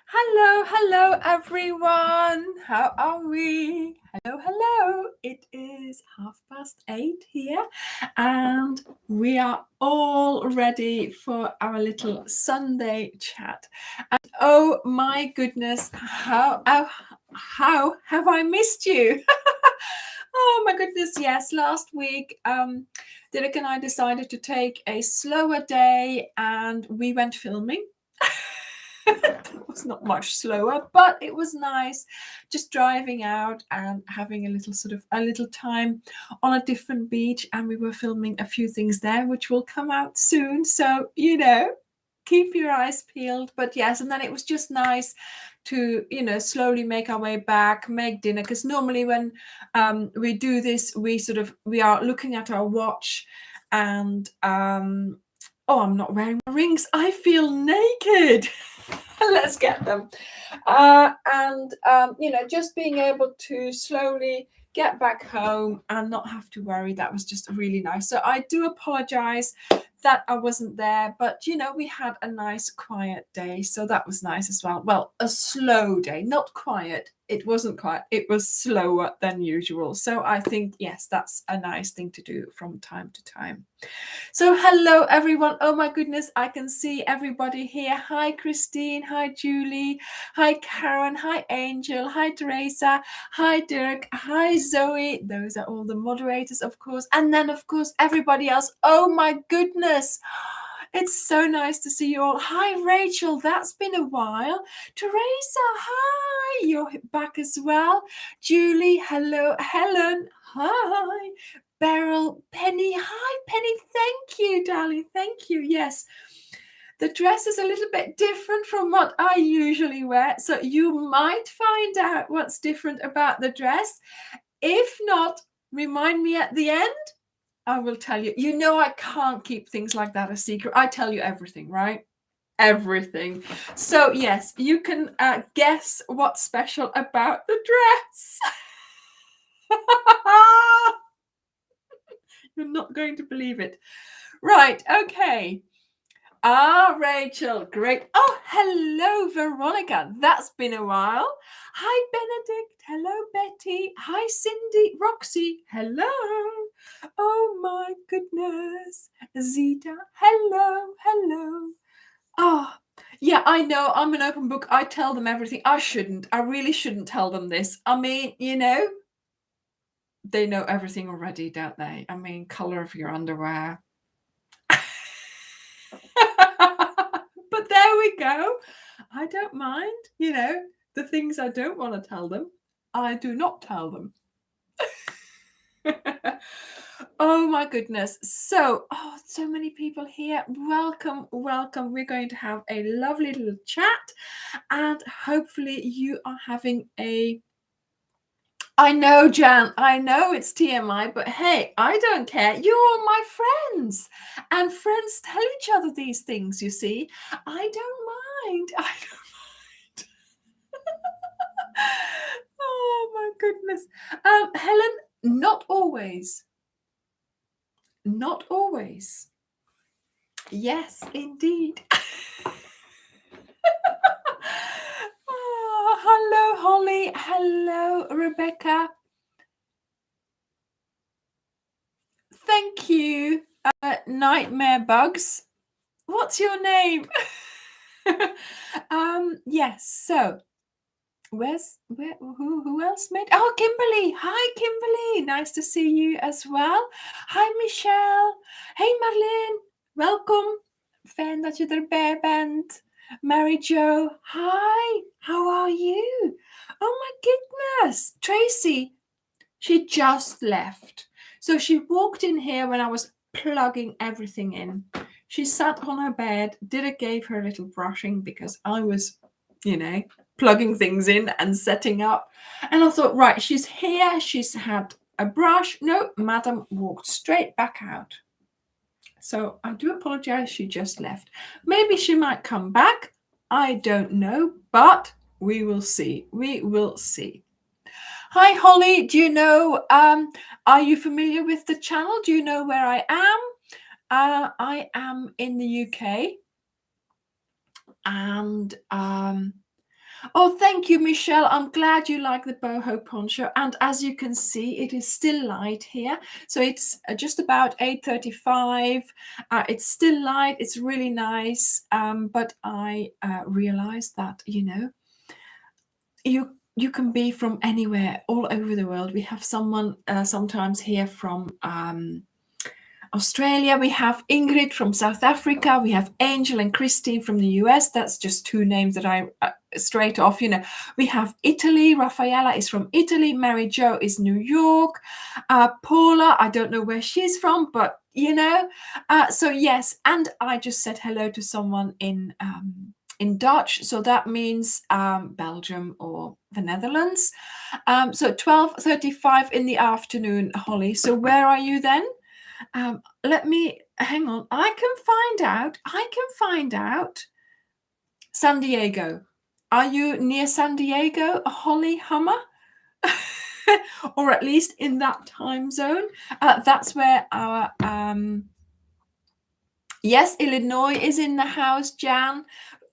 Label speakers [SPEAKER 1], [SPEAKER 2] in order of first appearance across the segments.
[SPEAKER 1] Hello, everyone. How are we? Hello. It is 8:30 here, and we are all ready for our little Sunday chat. And oh my goodness, how have I missed you? Oh my goodness, yes. Last week, Derek and I decided to take a slower day, and we went filming. That was not much slower, but it was nice just driving out and having a little time on a different beach, and we were filming a few things there which will come out soon, so keep your eyes peeled. But yes, and then it was just nice to slowly make our way back, make dinner, because normally when we do this, we are looking at our watch, and oh, I'm not wearing my rings, I feel naked. Let's get them. And just being able to slowly get back home and not have to worry, that was just really nice. So I do apologize that I wasn't there, but we had a nice quiet day, so that was nice as well. Well, a slow day, not quiet. It wasn't quiet, it was slower than usual. So I think, yes, that's a nice thing to do from time to time. So hello, everyone. Oh my goodness, I can see everybody here. Hi, Christine. Hi, Julie. Hi, Karen. Hi, Angel. Hi, Teresa. Hi, Dirk. Hi, Zoe. Those are all the moderators, of course. And then, of course, everybody else. Oh my goodness. It's so nice to see you all. Hi, Rachel. That's been a while. Teresa, hi. You're back as well. Julie, hello. Helen, hi. Beryl, Penny, hi, Penny. Thank you, darling. Thank you. Yes. The dress is a little bit different from what I usually wear, so you might find out what's different about the dress. If not, remind me at the end. I will tell you. I can't keep things like that a secret. I tell you everything, right? Everything. So yes, you can guess what's special about the dress. You're not going to believe it. Right, okay. Rachel, great. Oh, hello, Veronica. That's been a while. Hi, Benedict. Hello, Betty. Hi, Cindy. Roxy. Hello. Oh, my goodness. Zita. Hello. Oh, yeah, I know. I'm an open book. I tell them everything. I really shouldn't tell them this. I mean, they know everything already, don't they? I mean, color of your underwear. But there we go. I don't mind, the things I don't want to tell them, I do not tell them. Oh my goodness. So many people here. Welcome. We're going to have a lovely little chat, and hopefully you are having I know, Jan, I know it's TMI, but hey, I don't care. You're all my friends, and friends tell each other these things, you see. I don't mind. Oh my goodness. Helen, not always. Not always. Yes, indeed. Oh, hello, Holly. Hello, Rebecca. Thank you, Nightmare Bugs. What's your name? Yes, so who else made? Oh, Kimberly. Hi, Kimberly. Nice to see you as well. Hi, Michelle. Hey, Marlene. Welkom. Fijn dat je erbij bent. Mary Jo. Hi. How are you? Oh my goodness. Tracy. She just left. So she walked in here when I was plugging everything in. She sat on her bed. Didda gave her a little brushing because I was, plugging things in and setting up. And I thought, right, she's here. She's had a brush. No, madam walked straight back out. So I do apologize. She just left. Maybe she might come back. I don't know, but we will see. We will see. Hi, Holly. Do you know, are you familiar with the channel? Do you know where I am? I am in the UK. And Oh, thank you, Michelle. I'm glad you like the boho poncho. And as you can see, it is still light here. So it's just about 8:35. It's still light. It's really nice. But I realized that, you can be from anywhere, all over the world. We have someone sometimes here from Australia. We have Ingrid from South Africa. We have Angel and Christine from the US. That's just two names that I straight off, We have Italy. Raffaella is from Italy. Mary Jo is New York. Paula, I don't know where she's from, but so yes. And I just said hello to someone in Dutch, so that means Belgium or the Netherlands. So 12:35 in the afternoon, Holly. So where are you then? Let me hang on. I can find out. San Diego. Are you near San Diego, Holly Hummer? Or at least in that time zone? That's where our yes, Illinois is in the house, Jan.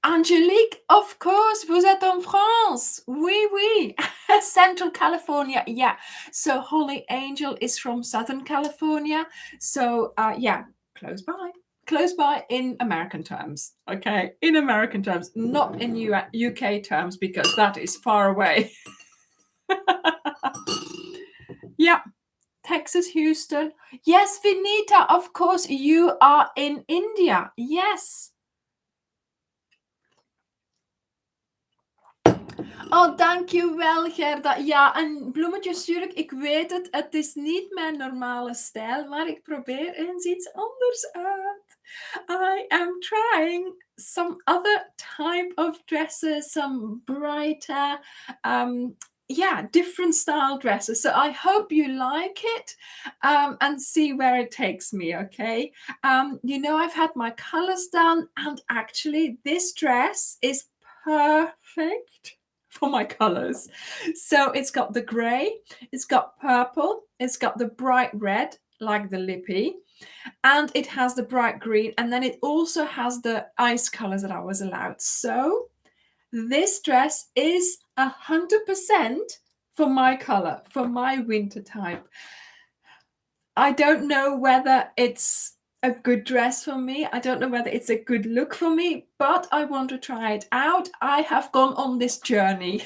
[SPEAKER 1] Angelique, of course, vous êtes en France. Oui, oui. Central California. Yeah. So Holly Angel is from Southern California. So yeah, close by. Close by in American terms. Okay. In American terms, not in UK terms, because that is far away. Yeah. Texas, Houston. Yes, Vinita, of course, you are in India. Yes. Oh, dankjewel Gerda. Ja, en bloemetjesjurk, ik weet het, het is niet mijn normale stijl, maar ik probeer eens iets anders uit. I am trying some other type of dresses, some brighter, different style dresses. So I hope you like it and see where it takes me, okay? I've had my colors done, and actually this dress is perfect for my colors. So it's got the gray, it's got purple, it's got the bright red, like the lippy, and it has the bright green, and then it also has the ice colors that I was allowed. So this dress is 100% for my color, for my winter type. I don't know whether it's a good dress for me. I don't know whether it's a good look for me, but I want to try it out. I have gone on this journey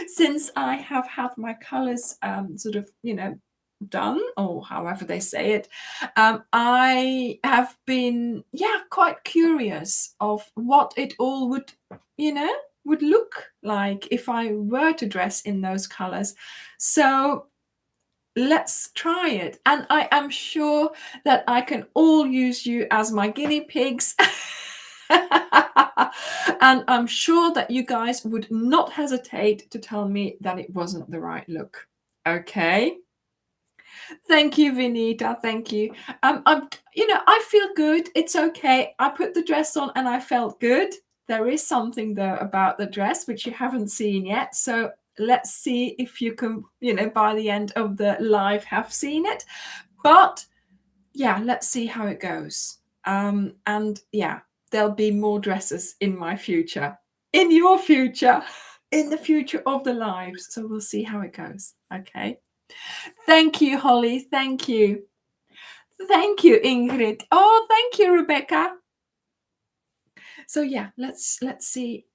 [SPEAKER 1] since I have had my colors sort of, done, or however they say it. I have been, quite curious of what it all would look like if I were to dress in those colors. So let's try it. And I am sure that I can all use you as my guinea pigs. And I'm sure that you guys would not hesitate to tell me that it wasn't the right look. Okay. Thank you, Vinita. Thank you. I feel good. It's okay. I put the dress on and I felt good. There is something though about the dress which you haven't seen yet. So let's see if you can, by the end of the live have seen it. But yeah, let's see how it goes. And yeah, there'll be more dresses in my future, in your future, in the future of the lives. So we'll see how it goes. Okay. Thank you, Holly. Thank you. Thank you, Ingrid. Oh, thank you, Rebecca. So yeah, let's see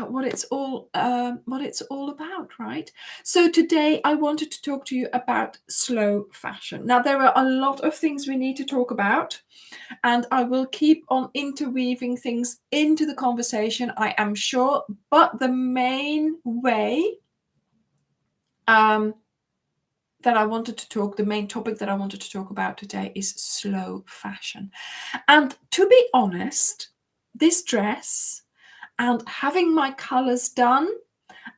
[SPEAKER 1] what it's all about, right? So today I wanted to talk to you about slow fashion. Now there are a lot of things we need to talk about, and I will keep on interweaving things into the conversation, I am sure. But the main way the main topic that I wanted to talk about today is slow fashion. And to be honest, this dress and having my colors done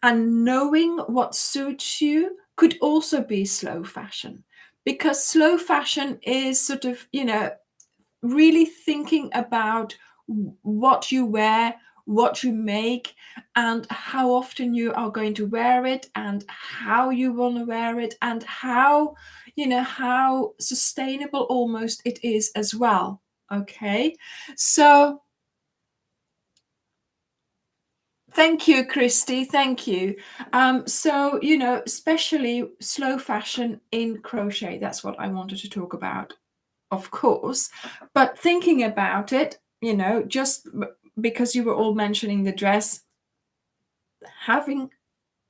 [SPEAKER 1] and knowing what suits you could also be slow fashion, because slow fashion is sort of, really thinking about what you wear, what you make, and how often you are going to wear it, and how you want to wear it, and how sustainable almost it is as well. Okay, so Thank you, Christy. Thank you. So, especially slow fashion in crochet, that's what I wanted to talk about, of course. But thinking about it, just because you were all mentioning the dress, having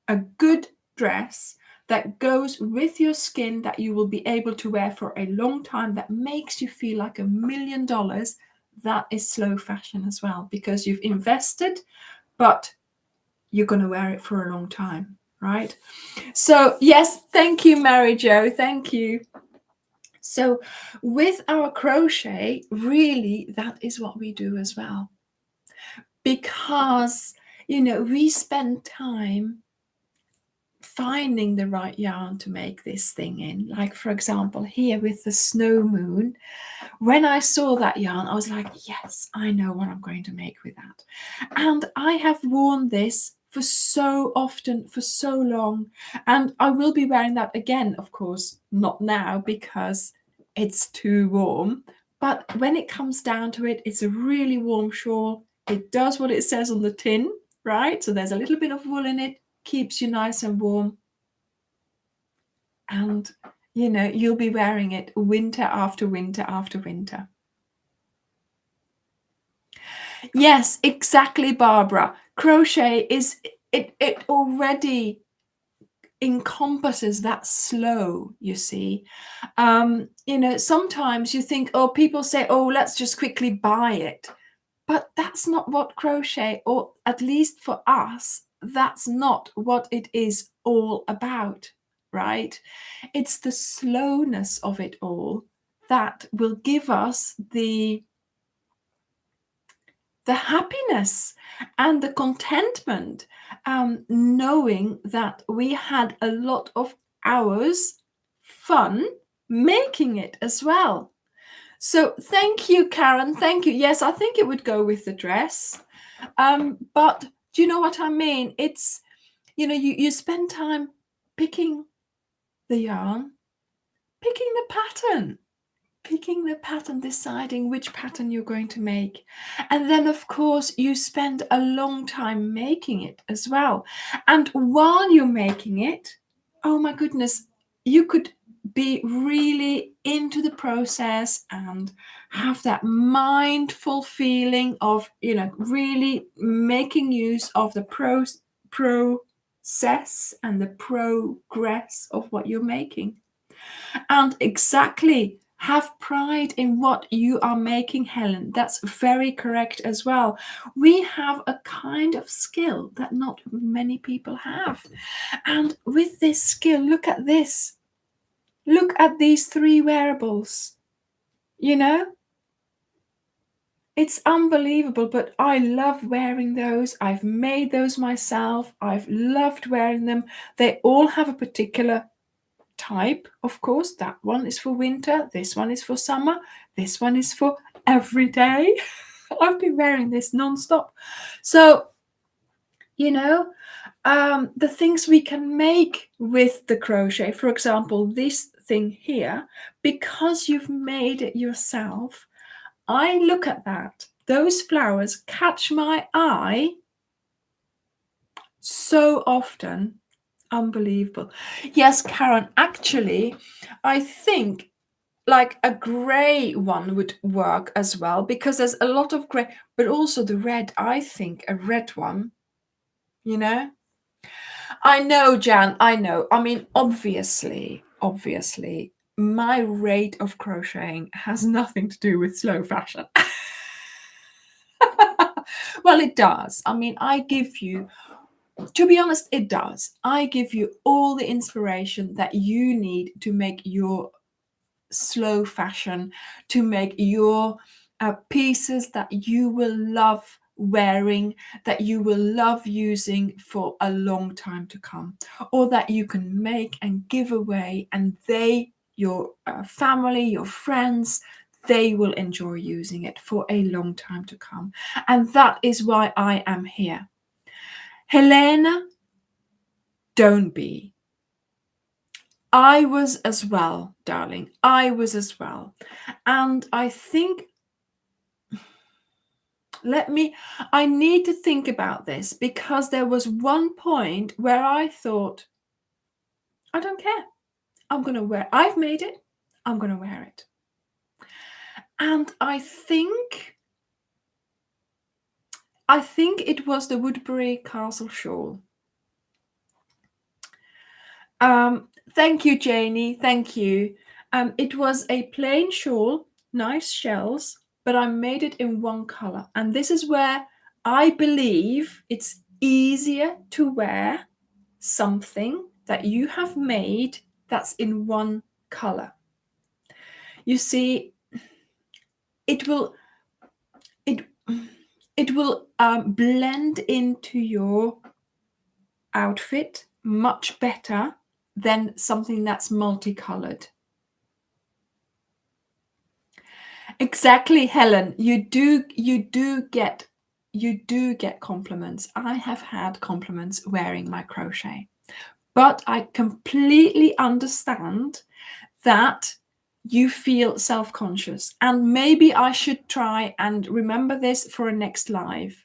[SPEAKER 1] a good dress that goes with your skin that you will be able to wear for a long time, that makes you feel like $1,000,000, that is slow fashion as well, because you've invested, but you're going to wear it for a long time, right? So yes, thank you, Mary Jo, thank you. So with our crochet, really, that is what we do as well, because we spend time finding the right yarn to make this thing in. Like, for example, here with the snow moon, when I saw that yarn, I was like, yes, I know what I'm going to make with that. And I have worn this for so often, for so long, and I will be wearing that again, of course, not now because it's too warm. But when it comes down to it, it's a really warm shawl. It does what it says on the tin, right? So there's a little bit of wool in it, keeps you nice and warm. And, you'll be wearing it winter after winter after winter. Yes, exactly, Barbara. Crochet is, it already encompasses that slow, you see. Sometimes you think, oh, people say, oh, let's just quickly buy it. But that's not what crochet, or at least for us, that's not what it is all about, right? It's the slowness of it all that will give us the happiness and the contentment, knowing that we had a lot of hours fun making it as well. So thank you, Karen. Thank you. Yes, I think it would go with the dress. But do you know what I mean? It's, you spend time picking the yarn, picking the pattern, deciding which pattern you're going to make. And then, of course, you spend a long time making it as well. And while you're making it, oh my goodness, you could be really into the process and have that mindful feeling of, really making use of the process and the progress of what you're making. And exactly, have pride in what you are making, Helen. That's very correct as well. We have a kind of skill that not many people have. And with this skill, look at this. Look at these 3 wearables. It's unbelievable, but I love wearing those. I've made those myself. I've loved wearing them. They all have a particular type, of course. That one is for winter, this one is for summer, this one is for every day. I've been wearing this non-stop. So the things we can make with the crochet, for example, this thing here, because you've made it yourself, I look at that, those flowers catch my eye so often. Unbelievable. Yes, Karen, actually, I think like a gray one would work as well, because there's a lot of gray, but also the red. I think a red one, I know, Jan, I know. I mean, obviously, my rate of crocheting has nothing to do with slow fashion. Well, it does. I mean, I give you, to be honest, it does. I give you all the inspiration that you need to make your slow fashion, to make your pieces that you will love wearing, that you will love using for a long time to come, or that you can make and give away, and your family, your friends, they will enjoy using it for a long time to come. And that is why I am here. Helena, don't be. I was as well, darling. I was as well. And I think I need to think about this, because there was one point where I thought, I don't care. I've made it. I'm going to wear it. And I think it was the Woodbury Castle shawl. Thank you, Janie. Thank you. It was a plain shawl, nice shells, but I made it in one color. And this is where I believe it's easier to wear something that you have made that's in one color. You see, it will blend into your outfit much better than something that's multicolored. Exactly, Helen. You do get compliments. I have had compliments wearing my crochet, but I completely understand that you feel self-conscious, and maybe I should try and remember this for a next live,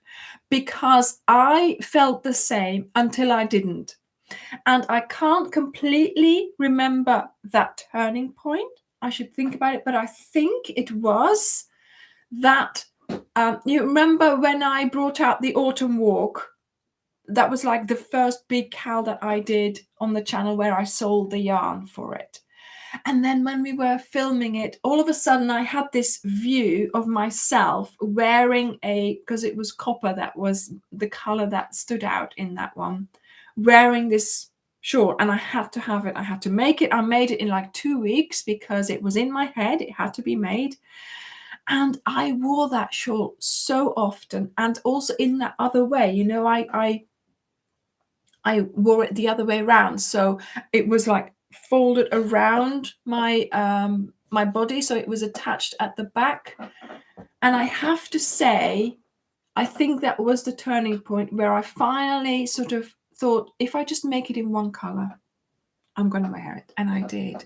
[SPEAKER 1] because I felt the same until I didn't. And I can't completely remember that turning point. I should think about it, but I think it was that you remember when I brought out the autumn walk? That was like the first big haul that I did on the channel, where I sold the yarn for it. And then when we were filming it, all of a sudden I had this view of myself wearing because it was copper, that was the color that stood out in that one, wearing this shawl, and I had to have it. I had to make it. I made it in like 2 weeks because it was in my head. It had to be made. And I wore that shawl so often, and also in that other way, you know, I wore it the other way around. So it was like folded around my my body, so it was attached at the back. And I have to say, I think that was the turning point where I finally sort of thought, if I just make it in one color, I'm going to wear it. And I did.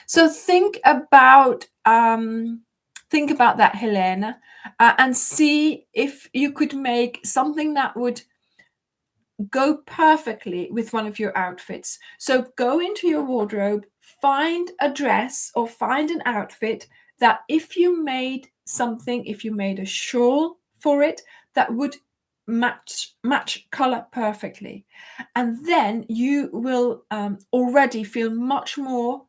[SPEAKER 1] So think about that, Helena, and see if you could make something that would go perfectly with one of your outfits. So go into your wardrobe, find a dress or find an outfit that if you made a shawl for it, that would match color perfectly. And then you will already feel much more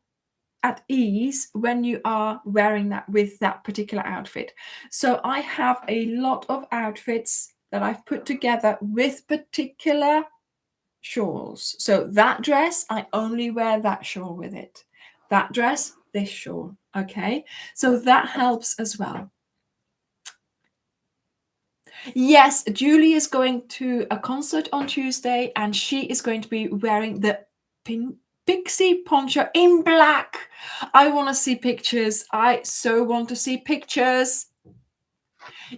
[SPEAKER 1] at ease when you are wearing that with that particular outfit. So I have a lot of outfits that I've put together with particular shawls. So that dress, I only wear that shawl with it. That dress, this shawl. Okay, so that helps as well. Yes, Julie is going to a concert on Tuesday, and she is going to be wearing the pixie poncho in black. I want to see pictures. I so want to see pictures.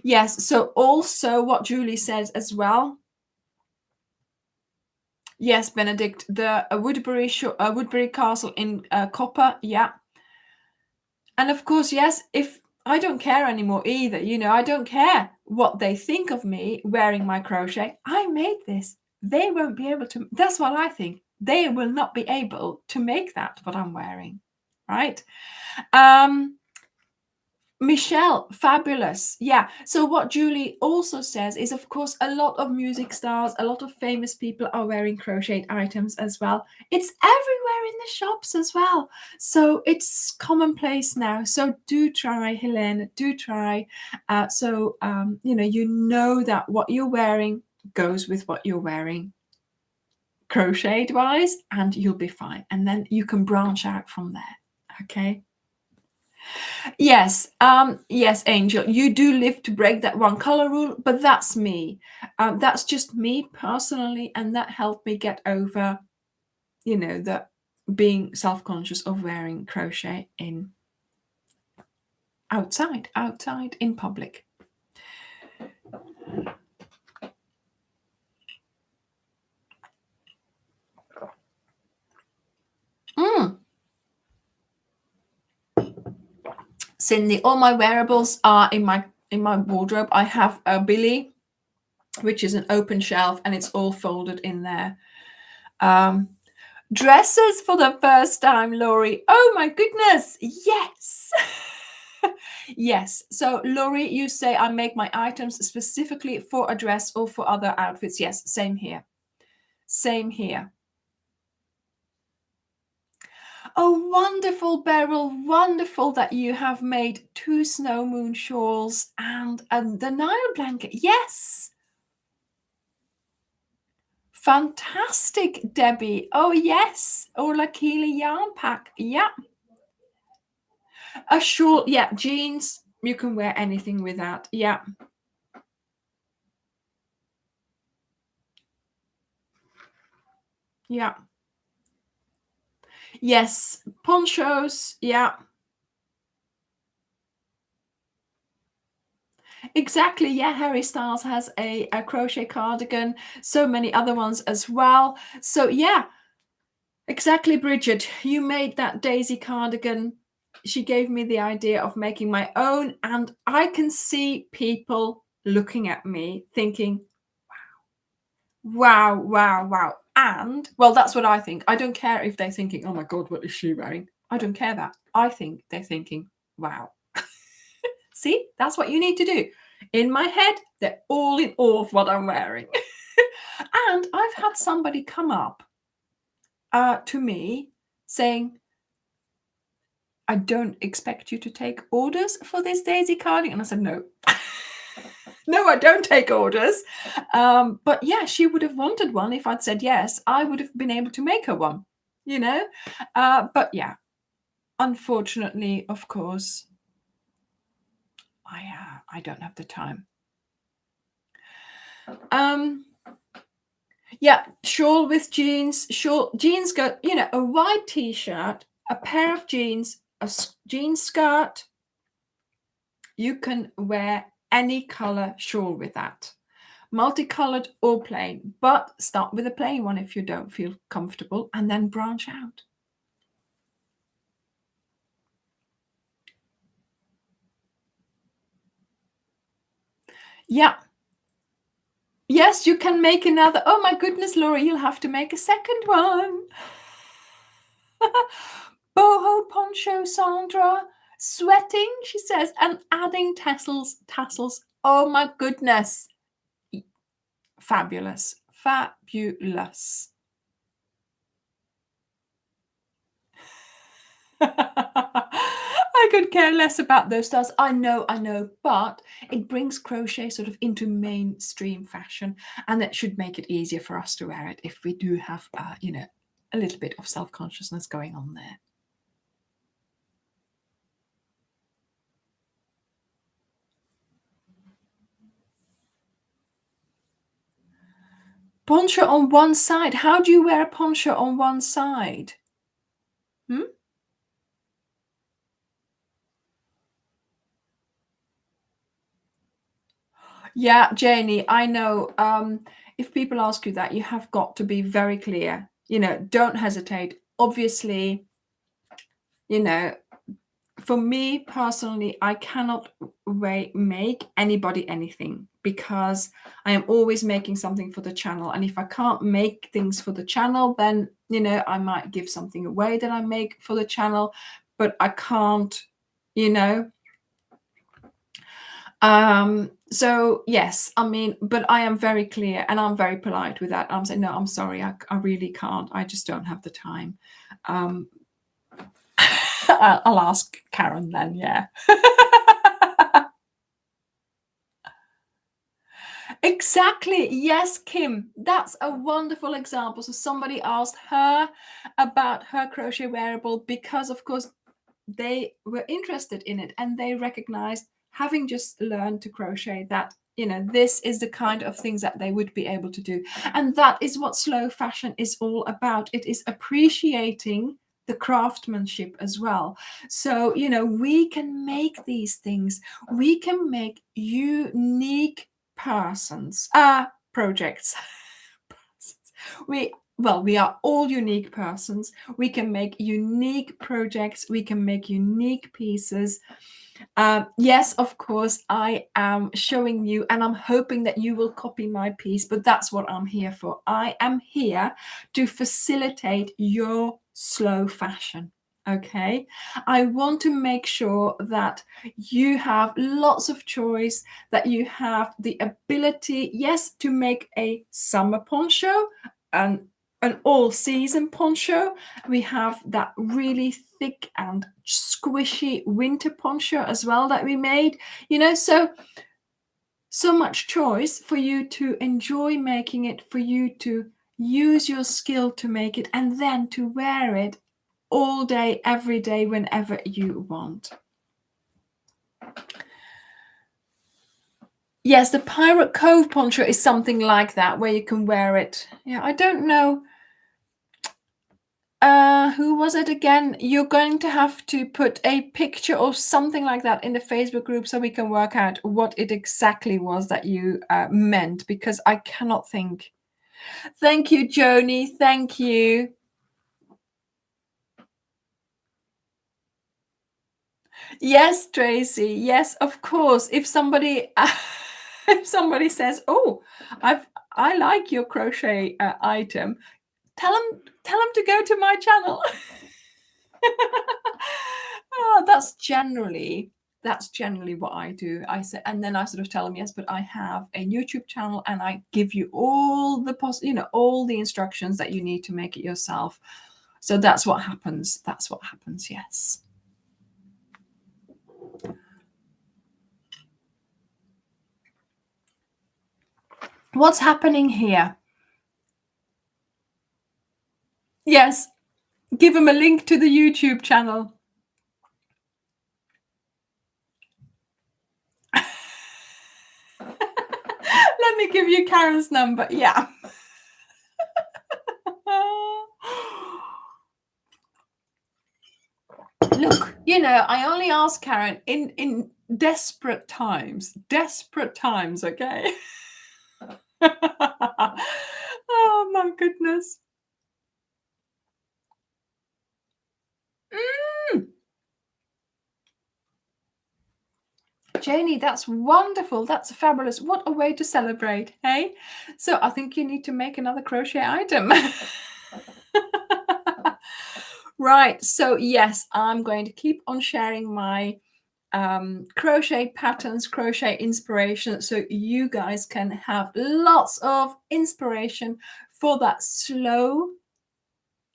[SPEAKER 1] Yes, so also what Julie says as well. Yes, Benedict, the Woodbury Castle in copper. Yeah. And of course, yes, if I don't care anymore either, you know, I don't care what they think of me wearing my crochet. I made this. They won't be able to. That's what I think. They will not be able to make that, what I'm wearing. Right? Michelle, fabulous. Yeah. So what Julie also says is, of course, a lot of music stars, a lot of famous people are wearing crocheted items as well. It's everywhere in the shops as well. So it's commonplace now. So do try, Helene, do try. You know that what you're wearing goes with what you're wearing crocheted wise, and you'll be fine. And then you can branch out from there. Okay. Yes, yes, Angel, you do live to break that one color rule, but that's me. That's just me personally, and that helped me get over, you know, the being self-conscious of wearing crochet in outside in public. Cindy, all my wearables are in in my wardrobe, I have a Billy, which is an open shelf, and it's all folded in there. Dresses for the first time, Laurie. Oh my goodness, yes. Yes. So Laurie, you say I make my items specifically for a dress or for other outfits. Yes, same here. Same here. Oh, wonderful, Beryl. Wonderful that you have made 2 snow moon shawls and the Nile blanket. Yes. Fantastic, Debbie. Oh, yes. Ola Keely yarn pack. Yeah. A shawl. Yeah. Jeans. You can wear anything with that. Yeah. Yeah. Yes. Ponchos. Yeah. Exactly. Yeah. Harry Styles has a crochet cardigan. So many other ones as well. So, yeah. Exactly, Bridget. You made that Daisy cardigan. She gave me the idea of making my own, and I can see people looking at me thinking, wow, wow, wow. And, well, that's what I think. I don't care if they're thinking, oh my God, what is she wearing? I don't care that. I think they're thinking, wow. See, that's what you need to do. In my head, they're all in awe of what I'm wearing. And I've had somebody come up to me saying, I don't expect you to take orders for this Daisy cardigan. And I said, no. No, I don't take orders. But yeah, she would have wanted one. If I'd said yes, I would have been able to make her one, you know? But yeah, unfortunately, of course, I don't have the time. Yeah, shawl with jeans. Jeans go, a white t-shirt, a pair of jeans, a jean skirt. You can wear any color shawl with that. Multicolored or plain, but start with a plain one if you don't feel comfortable and then branch out. Yeah. Yes, you can make another. Oh my goodness, Laura, you'll have to make a second one. Boho poncho, Sandra. Sweating, she says, and adding tassels. Oh my goodness. Fabulous. Fabulous. I could care less about those styles. I know, but it brings crochet sort of into mainstream fashion, and that should make it easier for us to wear it if we do have, a little bit of self-consciousness going on there. Poncho on one side. How do you wear a poncho on one side? Yeah, Janie, I know. If people ask you that, you have got to be very clear. Don't hesitate. Obviously, for me personally, I cannot make anybody anything because I am always making something for the channel. And if I can't make things for the channel, then, I might give something away that I make for the channel, but I can't, So yes, but I am very clear and I'm very polite with that. I'm saying, no, I'm sorry, I really can't. I just don't have the time. I'll ask Karen then, yeah. Exactly. Yes, Kim. That's a wonderful example. So somebody asked her about her crochet wearable because, of course, they were interested in it and they recognized, having just learned to crochet, that this is the kind of things that they would be able to do. And that is what slow fashion is all about. It is appreciating the craftsmanship as well. So we can make these things. We can make unique projects. We are all unique persons. We can make unique projects. We can make unique pieces. Yes, of course, I am showing you, and I'm hoping that you will copy my piece, but that's what I'm here for. I am here to facilitate your slow fashion. Okay, I want to make sure that you have lots of choice, that you have the ability, yes, to make a summer poncho and an all-season poncho. We have that really thick and squishy winter poncho as well that we made, so much choice for you to enjoy making it, for you to use your skill to make it, and then to wear it all day, every day, whenever you want. Yes, the Pirate Cove poncho is something like that, where you can wear it. Yeah, I don't know. Who was it again? You're going to have to put a picture or something like that in the Facebook group so we can work out what it exactly was that you meant, because I cannot think. Thank you, Joni. Thank you. Yes, Tracy. Yes, of course. If somebody if somebody says, "Oh, I like your crochet item," tell them to go to my channel. Oh, that's generally what I do. I say, and then I sort of tell them, yes, but I have a YouTube channel, and I give you all the all the instructions that you need to make it yourself. So that's what happens. That's what happens. Yes. What's happening here? Yes, give them a link to the YouTube channel. Let me give you Karen's number. Yeah. Look, I only ask Karen in desperate times, okay? Oh my goodness. Janie, that's wonderful. That's fabulous. What a way to celebrate, hey? So I think you need to make another crochet item. Right, so yes, I'm going to keep on sharing my crochet patterns, crochet inspiration, so you guys can have lots of inspiration for that slow,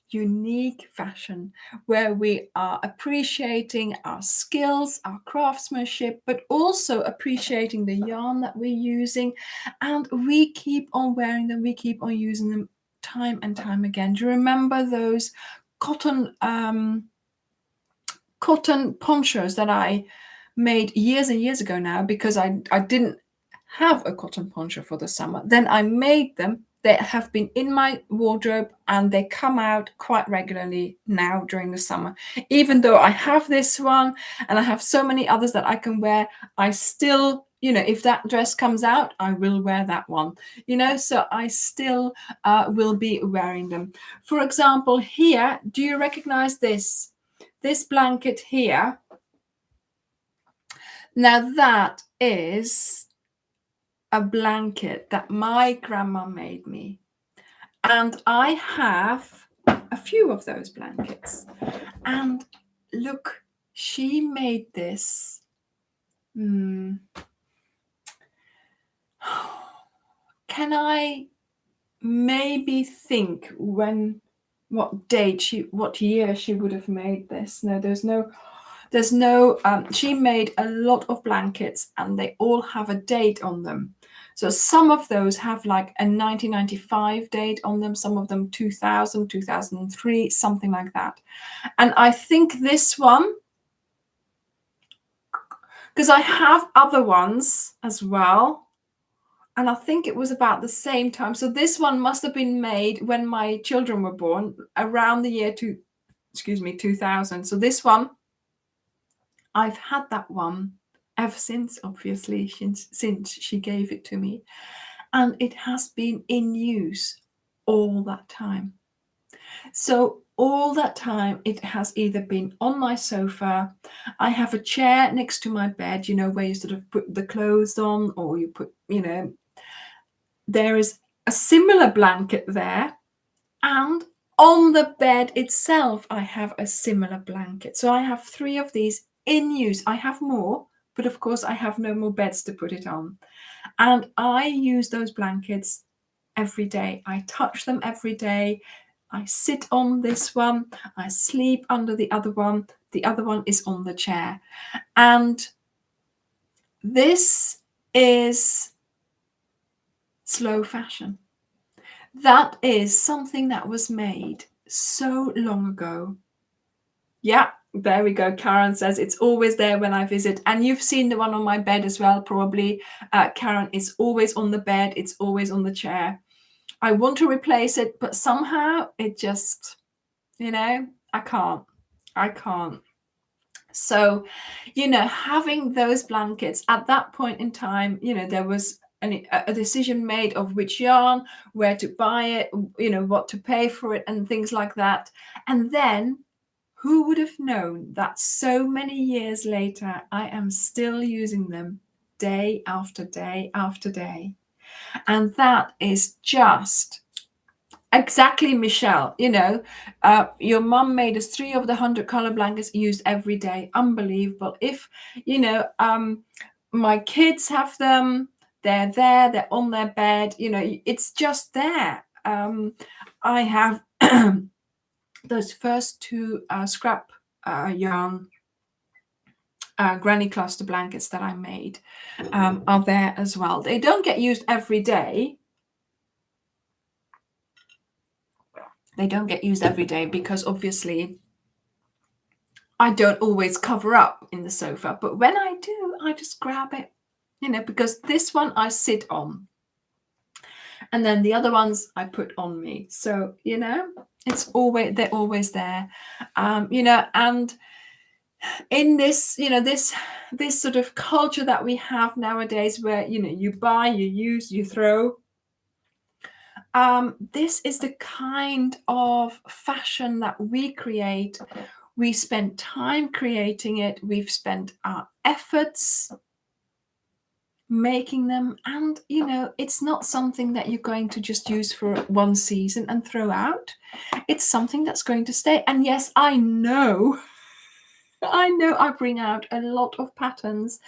[SPEAKER 1] unique fashion where we are appreciating our skills, our craftsmanship, but also appreciating the yarn that we're using, and we keep on wearing them, we keep on using them time and time again. Do you remember those cotton ponchos that I made years and years ago now, because I didn't have a cotton poncho for the summer? Then I made them. They have been in my wardrobe and they come out quite regularly now during the summer. Even though I have this one and I have so many others that I can wear, I still, if that dress comes out, I will wear that one, so I still will be wearing them. For example, here, do you recognize this? This blanket here. Now that is a blanket that my grandma made me. And I have a few of those blankets. And look, she made this. Can I maybe think what year she would have made this? No, there's no, she made a lot of blankets and they all have a date on them. So some of those have like a 1995 date on them, some of them 2000, 2003, something like that. And I think this one, because I have other ones as well, and I think it was about the same time. So this one must have been made when my children were born, around the year 2000. So this one, I've had that one ever since, obviously, since she gave it to me. And it has been in use all that time. So all that time it has either been on my sofa. I have a chair next to my bed, you know, where you sort of put the clothes on, or you put, you know, there is a similar blanket there. And on the bed itself, I have a similar blanket. So I have 3 of these in use. I have more, but of course I have no more beds to put it on. And I use those blankets every day. I touch them every day. I sit on this one. I sleep under the other one. The other one is on the chair. And this is slow fashion. That is something that was made so long ago. Yeah, there we go. Karen says it's always there when I visit. And you've seen the one on my bed as well, probably. Karen, it's always on the bed. It's always on the chair. I want to replace it, but somehow it just, you know, I can't. So, you know, having those blankets at that point in time, you know, there was a decision made of which yarn, where to buy it, you know, what to pay for it and things like that. And then who would have known that so many years later, I am still using them day after day after day. And that is just exactly, Michelle. You know, your mum made us 3 of the 100 color blankets used every day. Unbelievable. If, you know, my kids have them, they're there, they're on their bed, you know, it's just there. I have those first 2 scrap yarn granny cluster blankets that I made are there as well. They don't get used every day. They don't get used every day because obviously I don't always cover up in the sofa. But when I do, I just grab it, you know, because this one I sit on. And then the other ones I put on me. So, you know, they're always there. You know, and in this, you know, this sort of culture that we have nowadays where, you know, you buy, you use, you throw. This is the kind of fashion that we create. We spent time creating it. We've spent our efforts making them. And, you know, it's not something that you're going to just use for one season and throw out. It's something that's going to stay. And yes, I know I bring out a lot of patterns.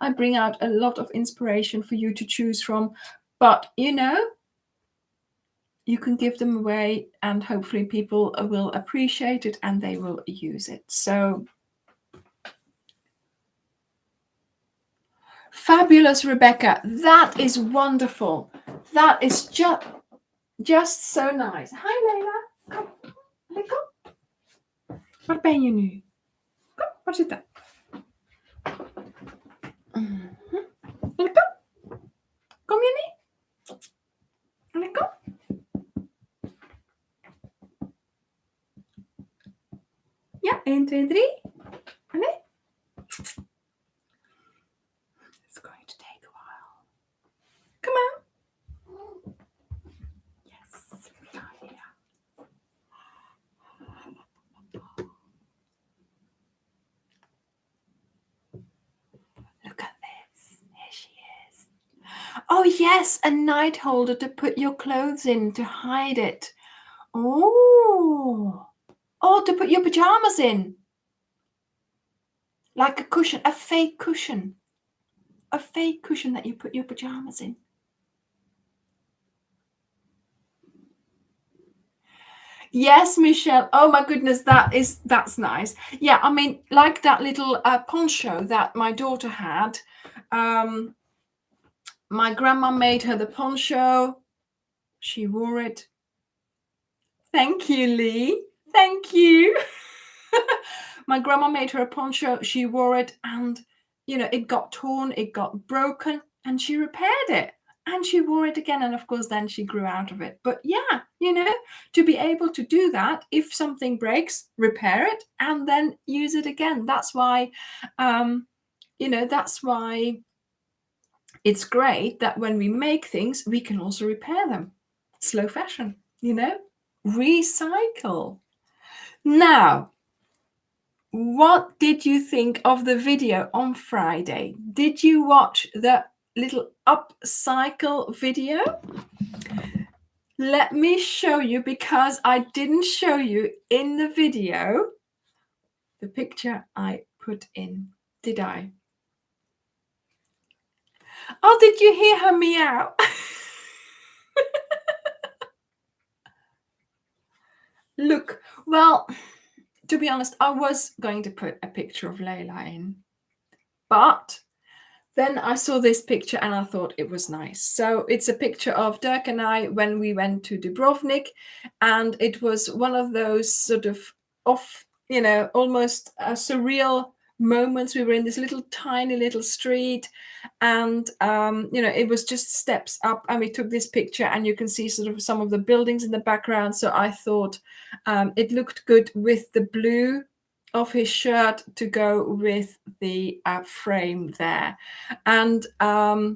[SPEAKER 1] I bring out a lot of inspiration for you to choose from. But, you know, you can give them away and hopefully people will appreciate it and they will use it. So fabulous, Rebecca. That is wonderful. That is just so nice. Hi, Leila. Kom, kom. Waar ben je nu? Kom, waar zit dat? Kom. Kom je niet? Kom. Ja, 1, 2, 3. Allee. It's going to take a while. Come on. Yes, we are here. Look at this. Here she is. Oh, yes, a night holder to put your clothes in to hide it. Oh, to put your pajamas in. Like a cushion, a fake cushion. A fake cushion that you put your pajamas in. Yes, Michelle. Oh my goodness, that's nice. Yeah, I mean, like that little poncho that my daughter had. My grandma made her the poncho. She wore it. Thank you, Lee. Thank you. My grandma made her a poncho. She wore it and, you know, it got torn, it got broken, and she repaired it. And she wore it again. And of course, then she grew out of it. But yeah, you know, to be able to do that, if something breaks, repair it and then use it again. That's why, you know, that's why it's great that when we make things, we can also repair them. Slow fashion, you know, recycle. Now, what did you think of the video on Friday? Did you watch the little upcycle video? Let me show you, because I didn't show you in the video the picture I put in. Did I? Oh, did you hear her meow? Look, well, to be honest, I was going to put a picture of Layla in, but then I saw this picture and I thought it was nice. So it's a picture of Dirk and I when we went to Dubrovnik, and it was one of those sort of almost surreal moments. We were in this little tiny little street, and it was just steps up, and we took this picture, and you can see sort of some of the buildings in the background. So I thought it looked good with the blue of his shirt to go with the frame there. And I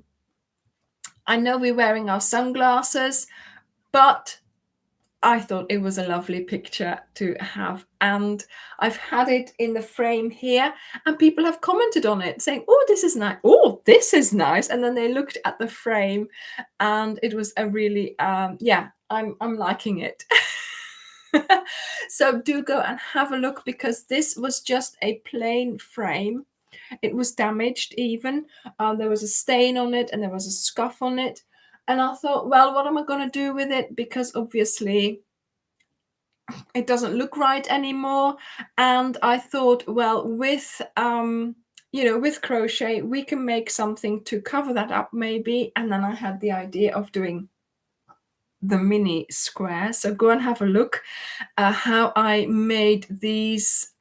[SPEAKER 1] know we're wearing our sunglasses, but I thought it was a lovely picture to have, and I've had it in the frame here, and people have commented on it saying, oh, this is nice, oh, this is nice, and then they looked at the frame, and it was a really I'm liking it. So do go and have a look, because this was just a plain frame. It was damaged even. There was a stain on it and there was a scuff on it. And I thought, well, what am I going to do with it? Because obviously it doesn't look right anymore. And I thought, well, with with crochet, we can make something to cover that up maybe. And then I had the idea of doing the mini square. So go and have a look how I made these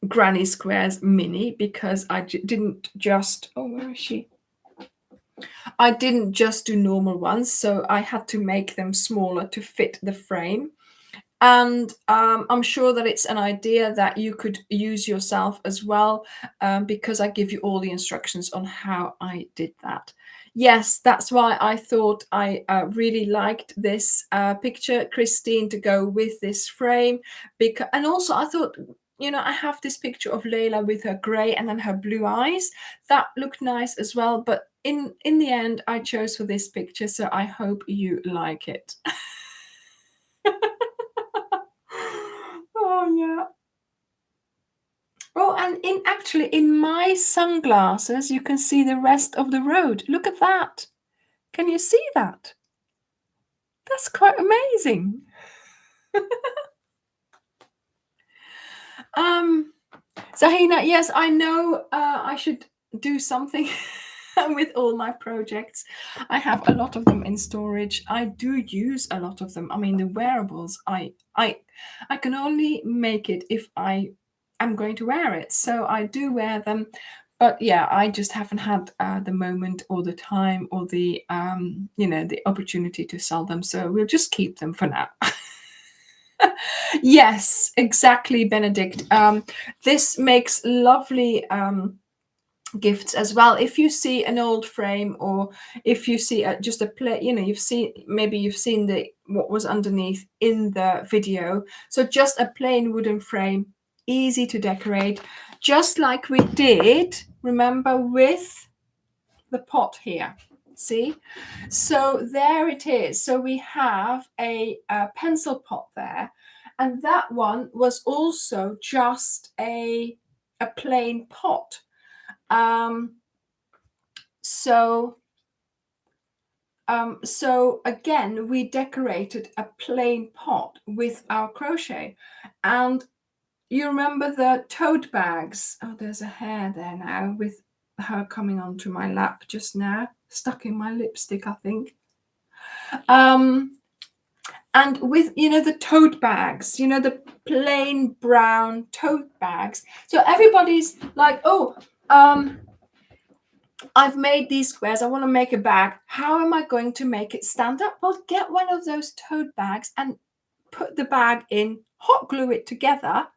[SPEAKER 1] granny squares mini, because I didn't just, oh, where is she? I didn't just do normal ones, so I had to make them smaller to fit the frame. And I'm sure that it's an idea that you could use yourself as well, because I give you all the instructions on how I did that. Yes, that's why I thought I really liked this picture, Christine, to go with this frame. And also I thought, I have this picture of Layla with her grey and then her blue eyes. That looked nice as well. But in the end, I chose for this picture, so I hope you like it. Oh, yeah. Oh, and in my sunglasses, you can see the rest of the road. Look at that. Can you see that? That's quite amazing. Zahina, yes, I know I should do something with all my projects. I have a lot of them in storage. I do use a lot of them. I mean, the wearables, I can only make it if I am going to wear it. So I do wear them. But yeah, I just haven't had the moment or the time or the the opportunity to sell them. So we'll just keep them for now. Yes, exactly, Benedict. This makes lovely gifts as well. If you see an old frame, or if you see just a plate, you've seen what was underneath in the video. So just a plain wooden frame, easy to decorate, just like we did, remember, with the pot here. See, so there it is. So we have a pencil pot there, and that one was also just a plain pot. So again, we decorated a plain pot with our crochet. And you remember the tote bags? Oh, there's a hair there now with her coming onto my lap just now, stuck in my lipstick, I think. And with, the tote bags, the plain brown tote bags. So everybody's like, oh, I've made these squares. I want to make a bag. How am I going to make it stand up? Well, get one of those tote bags and put the bag in, hot glue it together,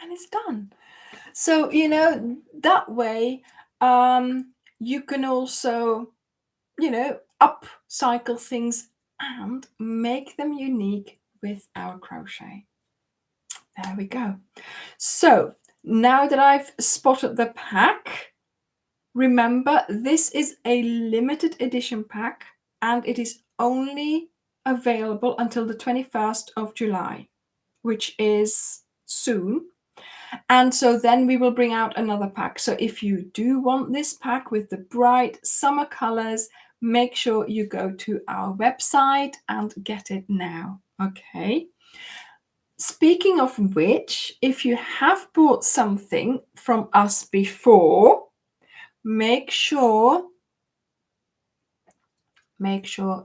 [SPEAKER 1] and it's done. So, that way you can also, upcycle things and make them unique with our crochet. There we go. So now that I've spotted the pack, remember this is a limited edition pack and it is only available until the 21st of July, which is soon. And so then we will bring out another pack. So if you do want this pack with the bright summer colors, make sure you go to our website and get it now. Okay. Speaking of which, if you have bought something from us before, make sure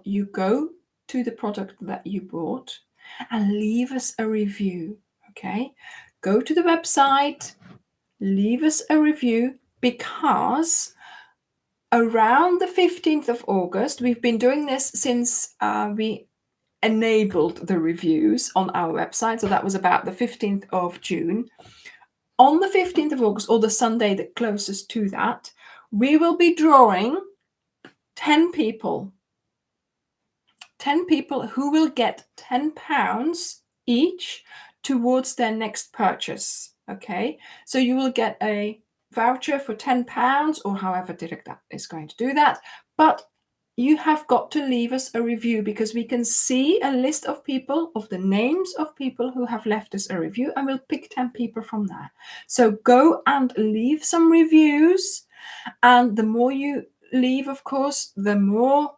[SPEAKER 1] you go to the product that you bought and leave us a review. Okay. Go to the website, leave us a review, because around the 15th of August, we've been doing this since we enabled the reviews on our website. So that was about the 15th of June. On the 15th of August, or the Sunday that closest to that, we will be drawing 10 people. 10 people who will get £10 each towards their next purchase. Okay, so you will get a voucher for £10 or however Dirk that is going to do that. But you have got to leave us a review, because we can see a list of people, of the names of people who have left us a review, and we'll pick 10 people from there. So go and leave some reviews, and the more you leave, of course, the more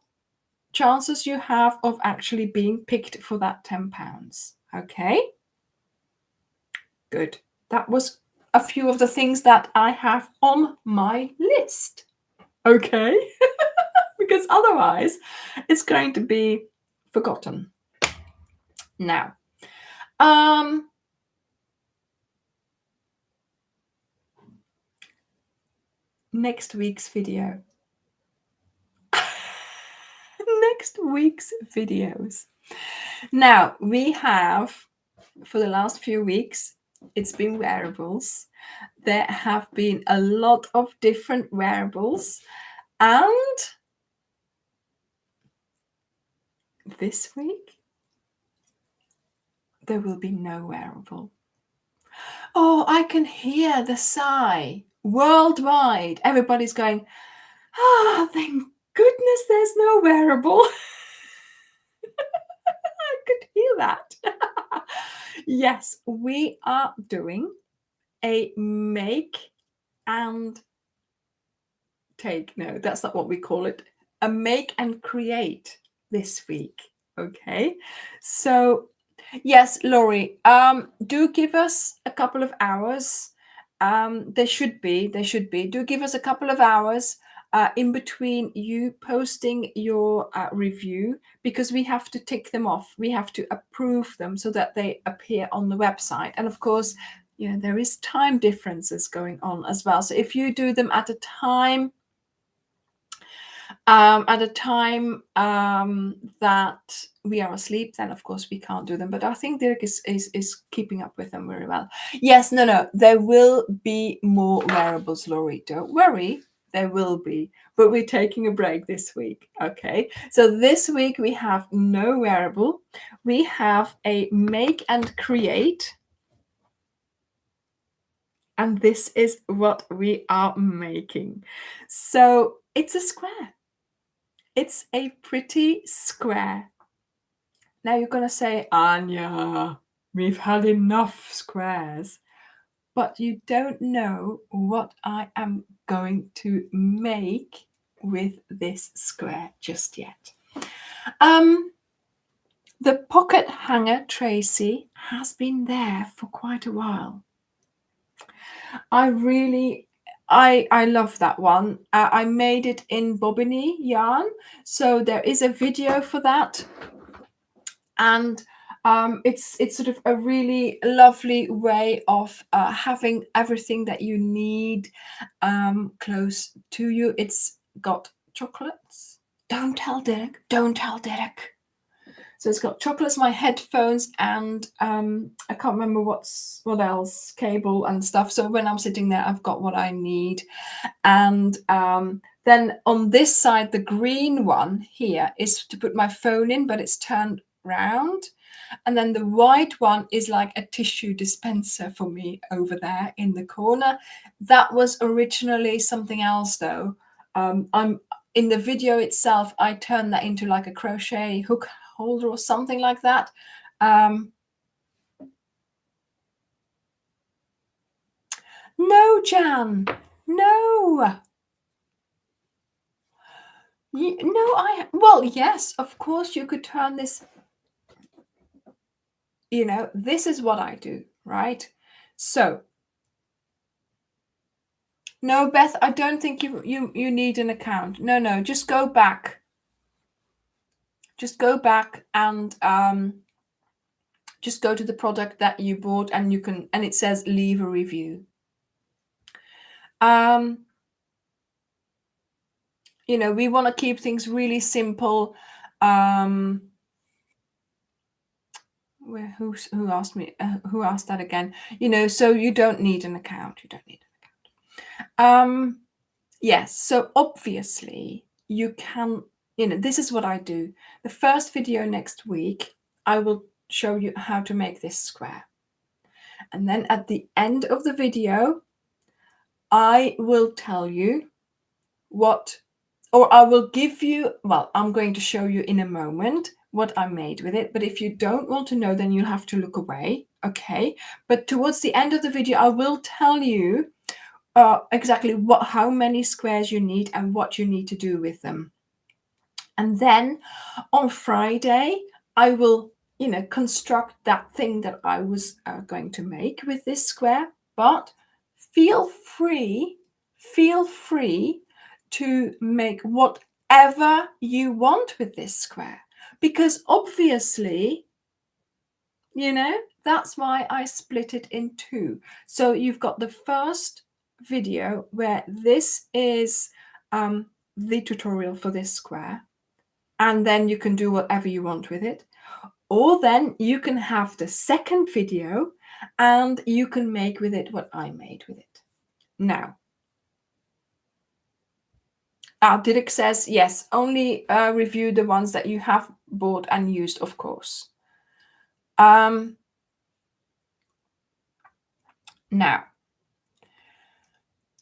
[SPEAKER 1] chances you have of actually being picked for that £10. Okay, good. That was a few of the things that I have on my list. Okay, because otherwise it's going to be forgotten. Now, next week's video. Next week's videos. Now, we have, for the last few weeks, it's been wearables. There have been a lot of different wearables, and this week there will be no wearable. Oh, I can hear the sigh worldwide. Everybody's going, thank goodness there's no wearable. I could hear that. Yes, we are doing a make and take. No, that's not what we call it. A make and create this week. Okay, so yes, Laurie, do give us a couple of hours. There should be. Do give us a couple of hours in between you posting your review, because we have to tick them off. We have to approve them so that they appear on the website. And of course, there is time differences going on as well. So if you do them at a time that we are asleep, then of course we can't do them. But I think Dirk is keeping up with them very well. Yes, no, there will be more wearables, Laurie. Don't worry, there will be. But we're taking a break this week. Okay, so this week we have no wearable. We have a make and create. And this is what we are making. So it's a square. It's a pretty square. Now you're going to say, Anya, we've had enough squares. But you don't know what I am going to make with this square just yet. The pocket hanger Tracy has been there for quite a while. I love that one. I made it in Bobini yarn, so there is a video for that, and it's sort of a really lovely way of having everything that you need close to you. It's got chocolates. Don't tell Dirk. So it's got chocolates, my headphones, and I can't remember what else, cable and stuff. So when I'm sitting there, I've got what I need. And Then on this side, the green one here is to put my phone in, but it's turned round. And then the white one is like a tissue dispenser for me over there in the corner. That was originally something else though. I'm in the video itself, I turned that into like a crochet hook holder or something like that. No, Jan, no. No, well, yes, of course you could turn this, this is what I do, right? So, no, Beth, I don't think you need an account. No, just go back. Just go back and just go to the product that you bought and it says leave a review. We want to keep things really simple. Who asked me? Who asked that again? So you don't need an account. Yes. So obviously you can. This is what I do. The first video next week, I will show you how to make this square, and then at the end of the video, I will tell you I will give you. Well, I'm going to show you in a moment what I made with it, but if you don't want to know, then you'll have to look away, okay? But towards the end of the video, I will tell you exactly how many squares you need and what you need to do with them. And then on Friday, I will, construct that thing that I was going to make with this square. But feel free to make whatever you want with this square, because obviously, that's why I split it in two. So you've got the first video where this is the tutorial for this square, and then you can do whatever you want with it. Or then you can have the second video and you can make with it what I made with it. Now, Dirk says, yes, only review the ones that you have bought and used, of course. Now,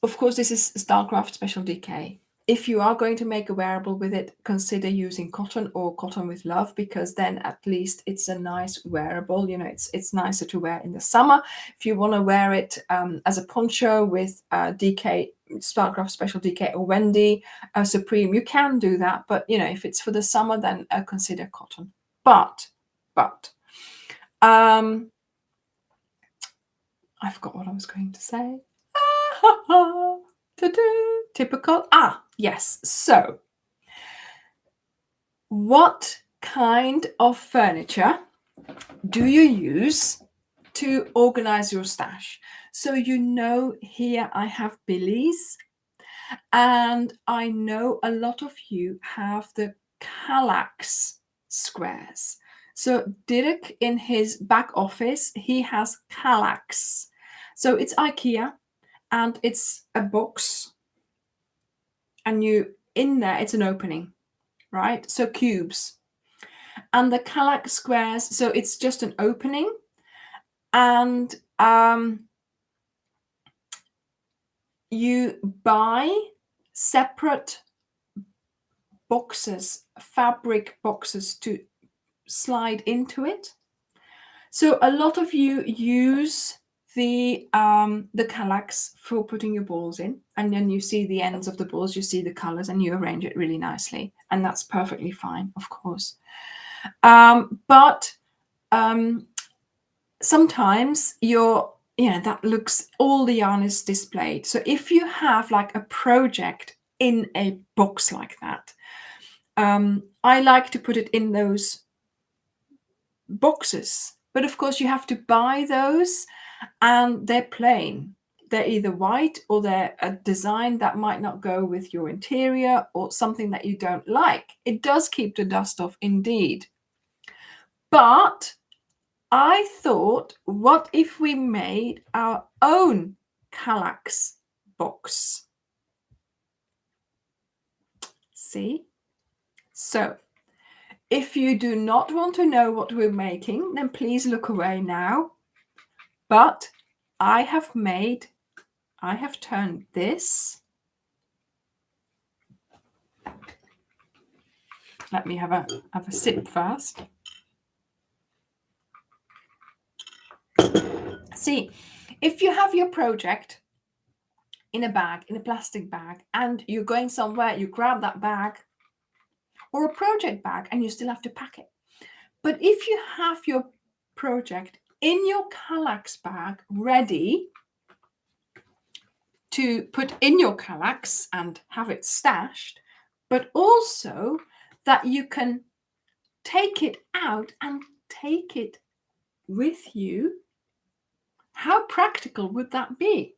[SPEAKER 1] of course, this is Stylecraft Special DK. If you are going to make a wearable with it, consider using cotton or cotton with love, because then at least it's a nice wearable. It's nicer to wear in the summer. If you want to wear it as a poncho with DK, Stylecraft Special DK or Wendy Supreme, you can do that. But, if it's for the summer, then consider cotton. But I forgot what I was going to say. Typical. Yes. So, what kind of furniture do you use to organize your stash? So here I have Billy's, and I know a lot of you have the Kallax squares. So Dirk, in his back office, he has Kallax. So it's IKEA, and it's a box, and in there it's an opening, right? So cubes. And the Kallax squares, so it's just an opening, and you buy separate boxes, fabric boxes, to slide into it. So a lot of you use the Kallax for putting your balls in, and then you see the ends of the balls, you see the colors, and you arrange it really nicely, and that's perfectly fine, of course. But sometimes that looks, all the yarn is displayed. So if you have like a project in a box like that, I like to put it in those boxes. But of course you have to buy those, and they're plain. They're either white, or they're a design that might not go with your interior, or something that you don't like. It does keep the dust off indeed. But I thought, what if we made our own Kallax box? See? So if you do not want to know what we're making, then please look away now. But I have turned this. Let me have a sip first. See, if you have your project in a bag, in a plastic bag, and you're going somewhere, you grab that bag or a project bag and you still have to pack it. But if you have your project in your Kallax bag ready to put in your Kallax and have it stashed, but also that you can take it out and take it with you, how practical would that be?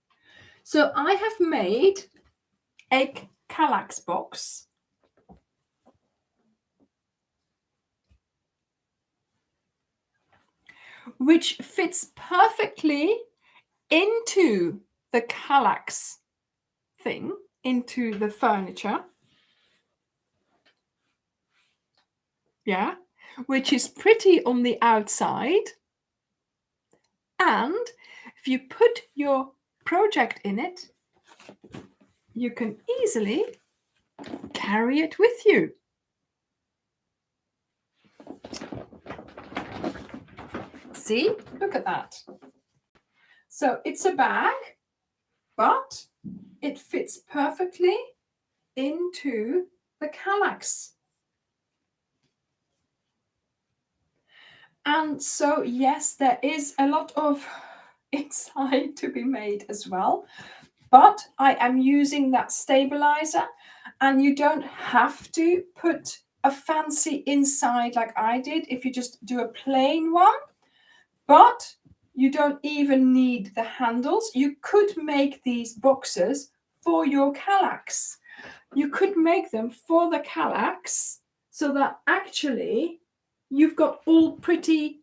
[SPEAKER 1] So I have made a Kallax box which fits perfectly into the Kallax thing, into the furniture. Yeah, which is pretty on the outside. And if you put your project in it, you can easily carry it with you. See, look at that. So it's a bag, but it fits perfectly into the Kallax. And so, yes, there is a lot of inside to be made as well, but I am using that stabilizer, and you don't have to put a fancy inside like I did if you just do a plain one, but you don't even need the handles. You could make these boxes for your Kallax. You could make them for the Kallax so that actually you've got all pretty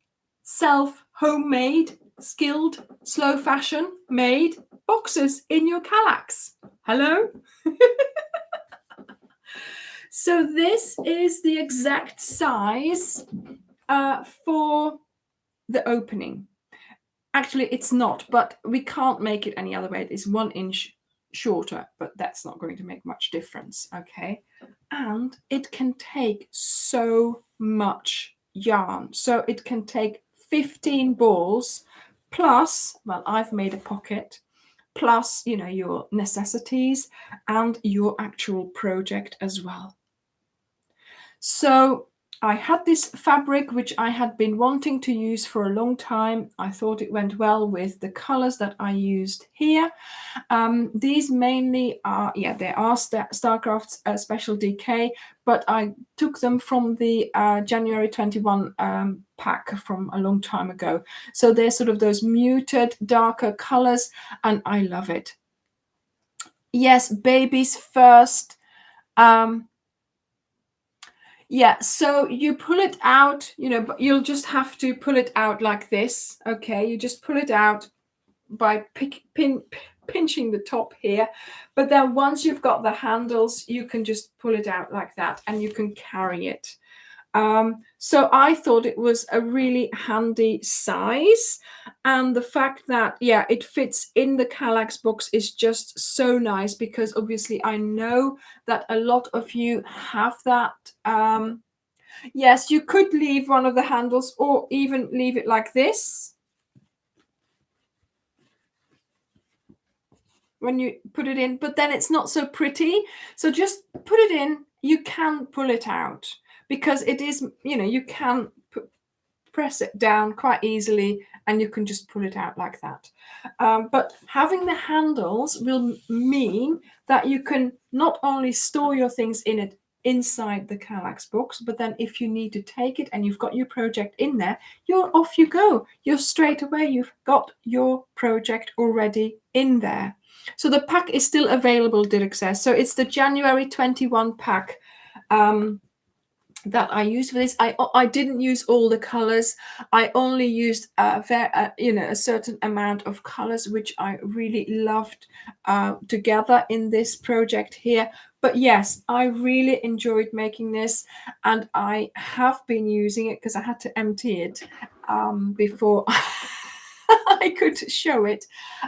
[SPEAKER 1] homemade, skilled, slow fashion made boxes in your Kallax. Hello? So this is the exact size for the opening. Actually, it's not, but we can't make it any other way. It is 1 inch shorter, but that's not going to make much difference, okay? And it can take so much yarn. So it can take 15 balls plus, well, I've made a pocket, plus, you know, your necessities and your actual project as well. So I had this fabric which I had been wanting to use for a long time. I thought it went well with the colors that I used here. These mainly are, they are Starcraft's Special DK, but I took them from the January 21 pack from a long time ago. So they're sort of those muted, darker colors, and I love it. Yes, babies first. Yeah, so you pull it out, you know, but you'll just have to pull it out like this, okay? You just pull it out by pinching the top here. But then once you've got the handles, you can just pull it out like that and you can carry it. So I thought it was a really handy size, and the fact that it fits in the Kallax box is just so nice, because obviously I know that a lot of you have that. Yes, you could leave one of the handles or even leave it like this when you put it in, but then it's not so pretty. So just put it in. You can pull it out, because it is, you know, you can press it down quite easily and you can just pull it out like that. But having the handles will mean that you can not only store your things in it inside the Kallax box, but then if you need to take it and you've got your project in there, you're off you go. You're straight away, you've got your project already in there. So the pack is still available, Dirk says. So it's the January 21 pack that I used for this. I didn't use all the colors. I only used a certain amount of colors which I really loved together in this project here. But yes, I really enjoyed making this, and I have been using it because I had to empty it before I could show it,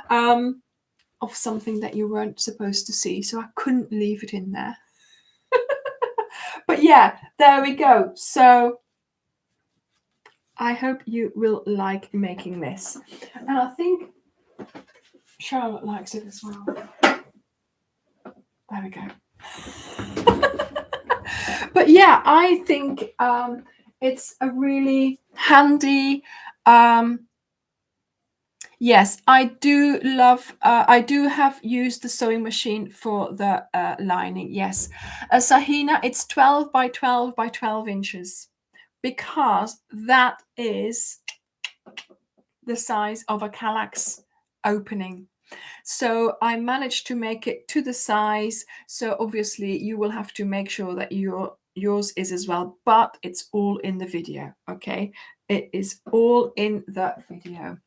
[SPEAKER 1] of something that you weren't supposed to see, so I couldn't leave it in there. But yeah, there we go. So I hope you will like making this, and I think Charlotte likes it as well. There we go. But yeah, I think it's a really handy. Yes, I do love. I do have used the sewing machine for the lining. Yes, Sahina, it's 12 by 12 by 12 inches, because that is the size of a Kallax opening. So I managed to make it to the size. So obviously you will have to make sure that yours is as well, but it's all in the video. Okay, it is all in the video.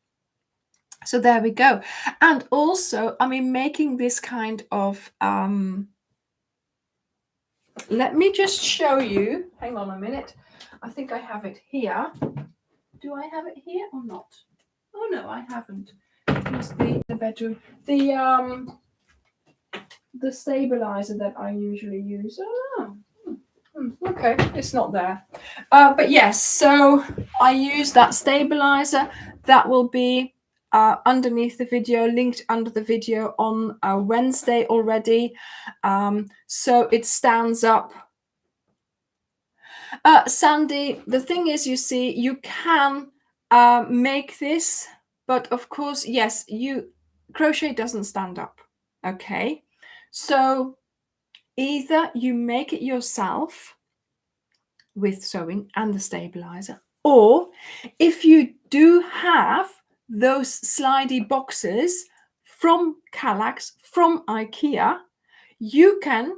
[SPEAKER 1] So there we go. And also, I mean, making this kind of let me just show you. Hang on a minute. I think I have it here. Do I have it here or not? Oh no, I haven't. It must be the bedroom. The stabilizer that I usually use. Oh, okay, it's not there. But yes, so I use that stabilizer. That will be underneath the video, linked under the video on Wednesday already. So it stands up. Sandy, the thing is, you see, you can make this, but of course, yes, crochet doesn't stand up. Okay, so either you make it yourself with sewing and the stabilizer, or if you do have those slidey boxes from Kallax, from IKEA, you can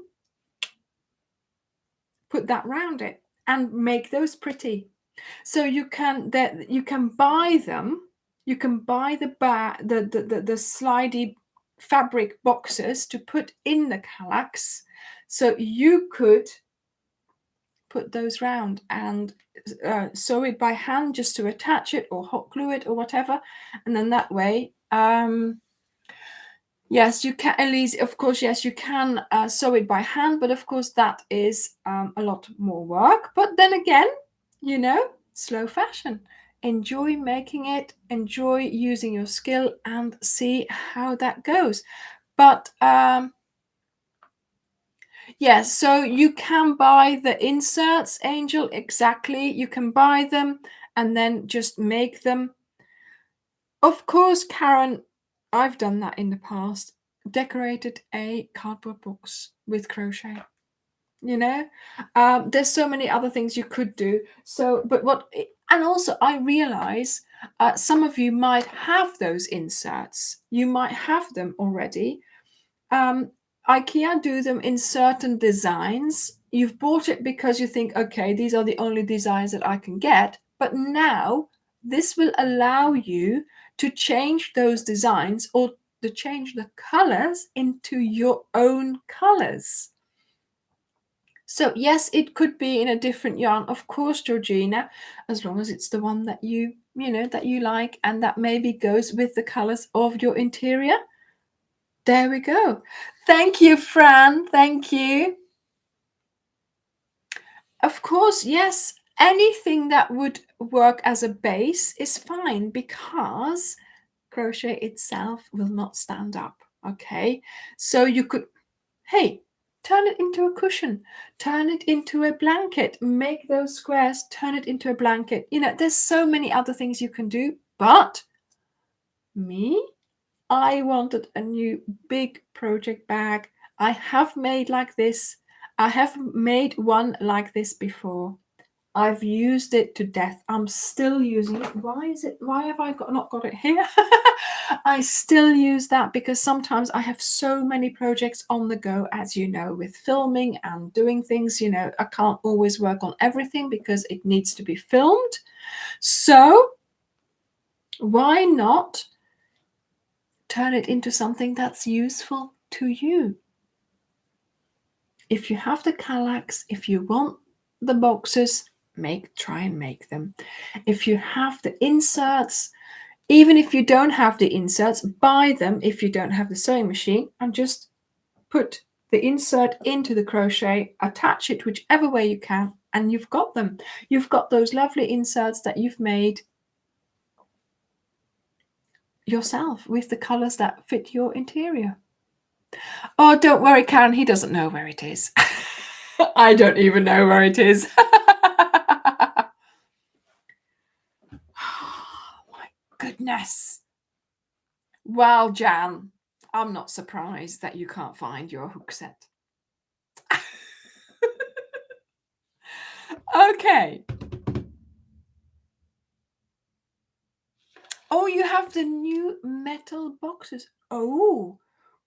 [SPEAKER 1] put that round it and make those pretty. So you can buy them. You can buy the slidey fabric boxes to put in the Kallax. So you could put those round and sew it by hand just to attach it, or hot glue it, or whatever. And then that way, yes, you can, Elise, of course, yes, you can sew it by hand, but of course that is a lot more work. But then again, you know, slow fashion. Enjoy making it, enjoy using your skill, and see how that goes. But yes, so you can buy the inserts, Angel, exactly. You can buy them and then just make them. Of course, Karen, I've done that in the past. Decorated a cardboard box with crochet. You know, there's so many other things you could do. So, but and also I realize some of you might have those inserts. You might have them already. IKEA do them in certain designs. You've bought it because you think, okay, these are the only designs that I can get. But now this will allow you to change those designs, or to change the colors into your own colors. So yes, it could be in a different yarn, of course, Georgina, as long as it's the one that you like, and that maybe goes with the colors of your interior. There we go. Thank you, Fran. Thank you. Of course, yes, anything that would work as a base is fine, because crochet itself will not stand up. Okay, so you could, hey, turn it into a cushion, turn it into a blanket, make those squares, turn it into a blanket. You know, there's so many other things you can do. But I wanted a new big project bag. I have made like this. I have made one like this before. I've used it to death. I'm still using it. Why have I not got it here? I still use that because sometimes I have so many projects on the go, as you know, with filming and doing things. You know, I can't always work on everything because it needs to be filmed. So why not turn it into something that's useful to you? If you have the Kallax, if you want the boxes, try and make them. If you have the inserts, even if you don't have the inserts, buy them if you don't have the sewing machine, and just put the insert into the crochet, attach it whichever way you can, and you've got them. You've got those lovely inserts that you've made yourself with the colors that fit your interior. Oh, don't worry, Karen, he doesn't know where it is. I don't even know where it is. Oh my goodness. Well, Jan, I'm not surprised that you can't find your hook set. Okay. Oh, you have the new metal boxes. Oh,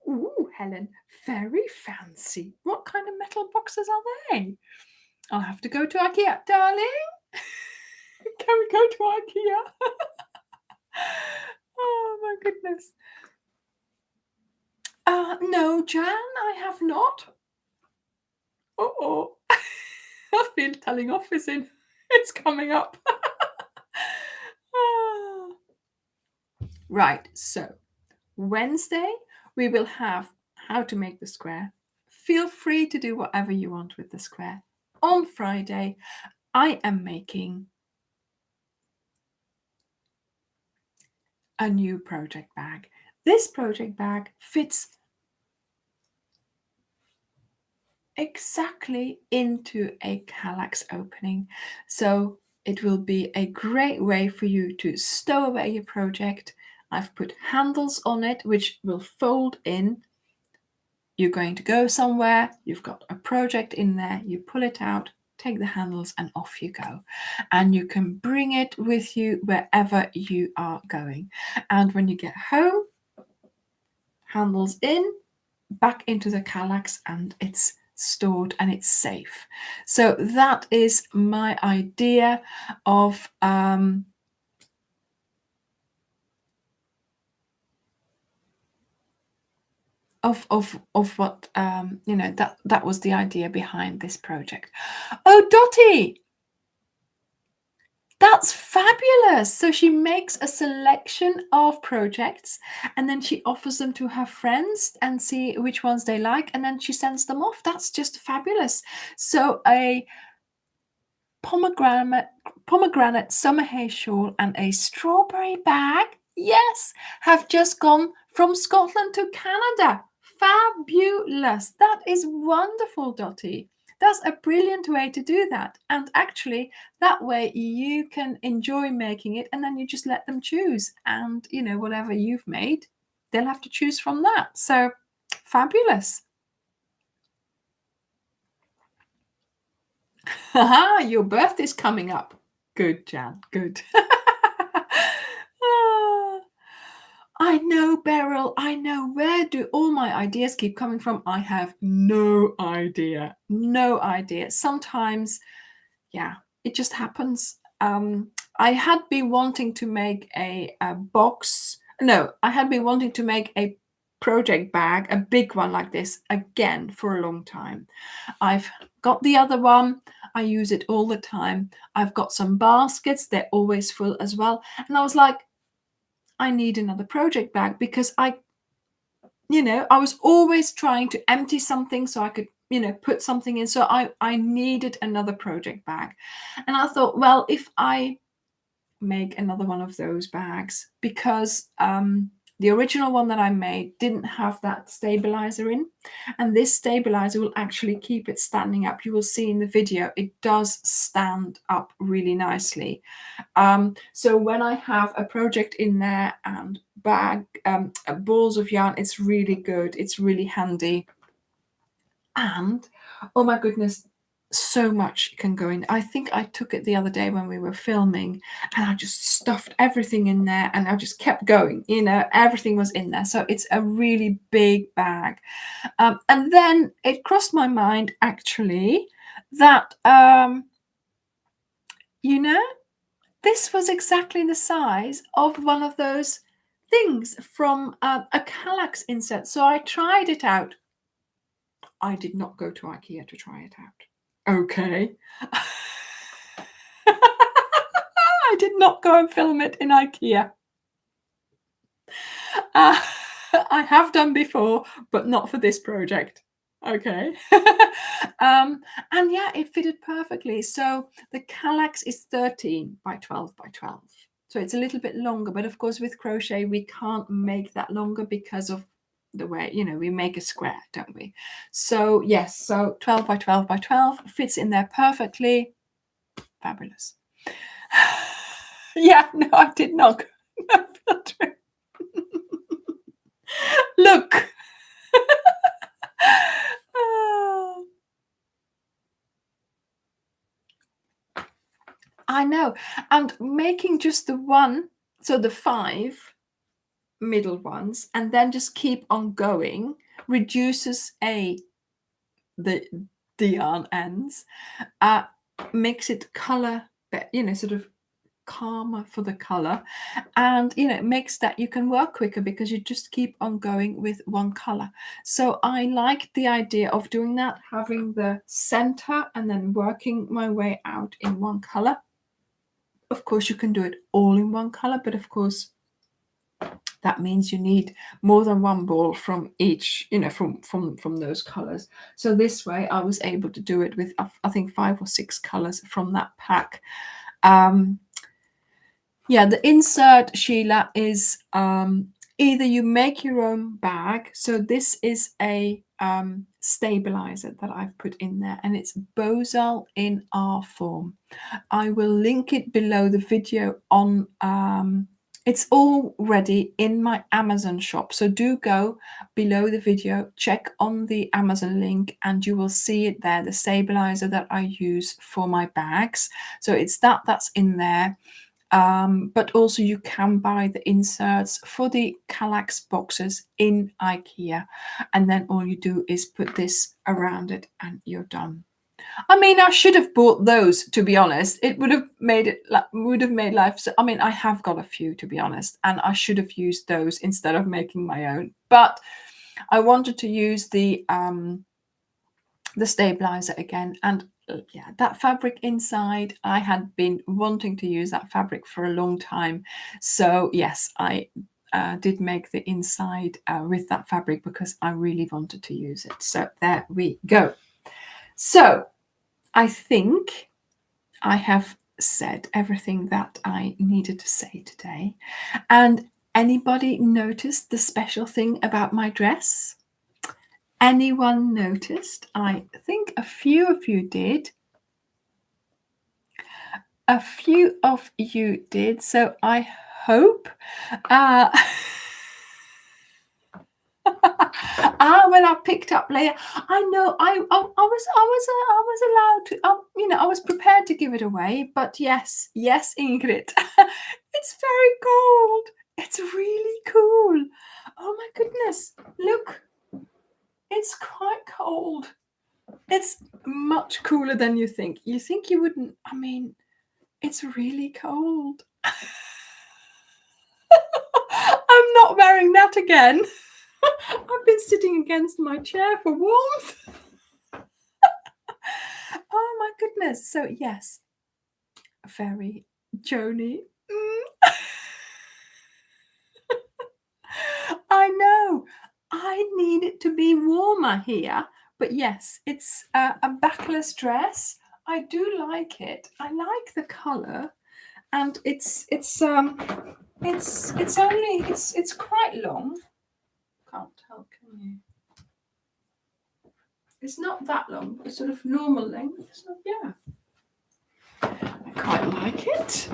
[SPEAKER 1] ooh, Helen, very fancy. What kind of metal boxes are they? I'll have to go to IKEA, darling. Can we go to IKEA? Oh my goodness. No, Jan, I have not. Oh, I feel telling off is in. It's coming up. Right, so Wednesday we will have how to make the square. Feel free to do whatever you want with the square. On Friday, I am making a new project bag. This project bag fits exactly into a Kallax opening. So it will be a great way for you to stow away your project. I've put handles on it, which will fold in. You're going to go somewhere, you've got a project in there, you pull it out, take the handles, and off you go. And you can bring it with you wherever you are going. And when you get home, handles in, back into the Kallax, and it's stored and it's safe. So that is my idea of what that was the idea behind this project. Oh, Dottie, that's fabulous. So she makes a selection of projects and then she offers them to her friends and see which ones they like, and then she sends them off. That's just fabulous. So a pomegranate summer hay shawl and a strawberry bag, yes, have just gone from Scotland to Canada. Fabulous. That is wonderful, Dottie. That's a brilliant way to do that. And actually, that way you can enjoy making it, and then you just let them choose. And, whatever you've made, they'll have to choose from that. So fabulous. Haha, your birthday's coming up. Good, Jan. Good. I know, Beryl. I know. Where do all my ideas keep coming from? I have no idea. No idea. Sometimes, yeah, it just happens. I had been wanting to make a box. No, I had been wanting to make a project bag, a big one like this, again for a long time. I've got the other one. I use it all the time. I've got some baskets. They're always full as well. And I was like, I need another project bag because I was always trying to empty something so I could, put something in. So I needed another project bag. And I thought, well, if I make another one of those bags, because the original one that I made didn't have that stabilizer in, and this stabilizer will actually keep it standing up. You will see in the video, it does stand up really nicely. So when I have a project in there and balls of yarn, it's really good. It's really handy. And oh my goodness, so much can go in. I think I took it the other day when we were filming, and I just stuffed everything in there, and I just kept going. Everything was in there. So it's a really big bag. And then it crossed my mind actually that this was exactly the size of one of those things from a Kallax insert. So I tried it out I did not go to IKEA to try it out. Okay. I did not go and film it in IKEA. I have done before, but not for this project. Okay. And yeah, it fitted perfectly. So the Kallax is 13 by 12 by 12. So it's a little bit longer, but of course with crochet, we can't make that longer because of the way, we make a square, don't we? So yes, so 12 by 12 by 12 fits in there perfectly. Fabulous. Yeah, no, I did not. Look. Oh, I know. And making just the one, so the 5 middle ones, and then just keep on going, reduces the yarn ends, makes it color, sort of calmer for the color, and it makes that you can work quicker because you just keep on going with one color. So I like the idea of doing that, having the center and then working my way out in one color. Of course you can do it all in one color, but of course that means you need more than one ball from each, from those colors. So this way I was able to do it with, I think, 5 or 6 colors from that pack. Yeah, the insert, Sheila, is either you make your own bag. So this is a stabilizer that I've put in there, and it's Bozal in R form. I will link it below the video on it's already in my Amazon shop. So do go below the video, check on the Amazon link, and you will see it there, the stabilizer that I use for my bags. So it's that's in there. But also you can buy the inserts for the Kallax boxes in IKEA, and then all you do is put this around it and you're done. I mean, I should have bought those, to be honest. It would have made life. So, I mean, I have got a few, to be honest, and I should have used those instead of making my own. But I wanted to use the stabilizer again, and yeah, that fabric inside, I had been wanting to use that fabric for a long time. So yes, I did make the inside with that fabric because I really wanted to use it. So there we go. So I think I have said everything that I needed to say today. And anybody noticed the special thing about my dress? Anyone noticed? I think a few of you did. A few of you did. So I hope. When I picked up later, I know I was allowed to. I was prepared to give it away. But yes, Ingrid, it's very cold. It's really cool. Oh my goodness! Look, it's quite cold. It's much cooler than you think. You think you wouldn't. I mean, it's really cold. I'm not wearing that again. I've been sitting against my chair for warmth. Oh my goodness. So yes, very Joni. I know. I need it to be warmer here. But yes, it's a backless dress. I do like it. I like the color, and it's quite long. Can't tell, can you? It's not that long. It's sort of normal length. So yeah, I quite like it.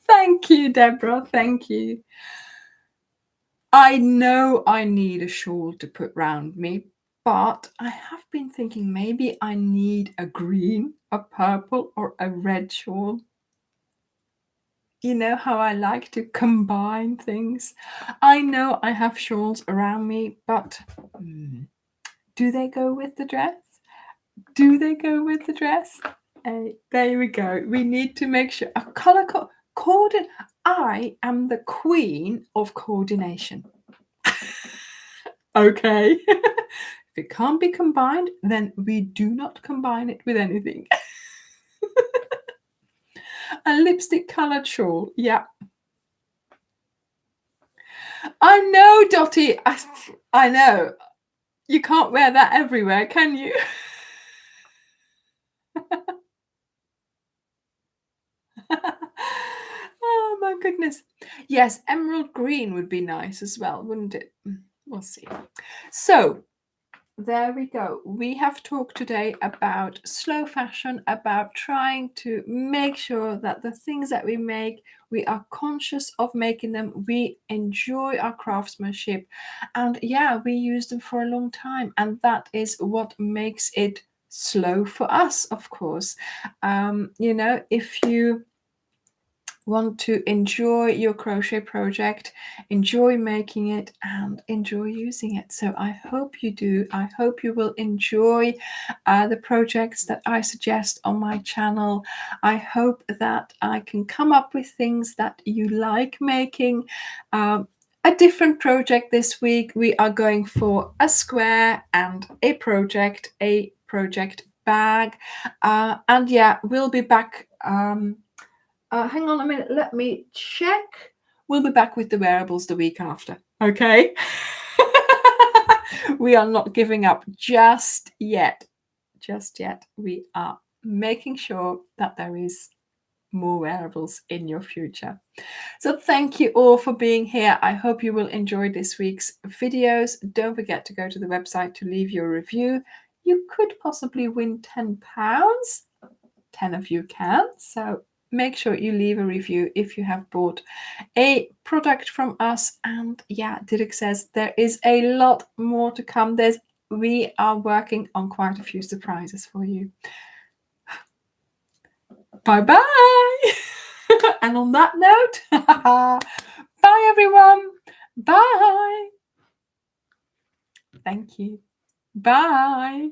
[SPEAKER 1] Thank you, Deborah. Thank you. I know I need a shawl to put round me, but I have been thinking maybe I need a green, a purple, or a red shawl. You know how I like to combine things. I know I have shawls around me, but do they go with the dress? Do they go with the dress? There we go. We need to make sure a color I am the queen of coordination. Okay. If it can't be combined, then we do not combine it with anything. A lipstick colored shawl. Yeah. I know, Dottie. I know. You can't wear that everywhere, can you? Oh my goodness. Yes, emerald green would be nice as well, wouldn't it? We'll see. So there we go. We have talked today about slow fashion, about trying to make sure that the things that we make, we are conscious of making them. We enjoy our craftsmanship. And yeah, we use them for a long time. And that is what makes it slow for us, of course. If you want to enjoy your crochet project, enjoy making it, and enjoy using it. So I hope you do. I hope you will enjoy the projects that I suggest on my channel. I hope that I can come up with things that you like making. A different project this week. We are going for a square and a project bag. And yeah, we'll be back. Hang on a minute, let me check. We'll be back with the wearables the week after. Okay. We are not giving up just yet. Just yet. We are making sure that there is more wearables in your future. So thank you all for being here. I hope you will enjoy this week's videos. Don't forget to go to the website to leave your review. You could possibly win £10. 10 of you can. So make sure you leave a review if you have bought a product from us. And yeah, Dirk says there is a lot more to come. We are working on quite a few surprises for you. Bye bye. And on that note, bye everyone. Bye. Thank you. Bye.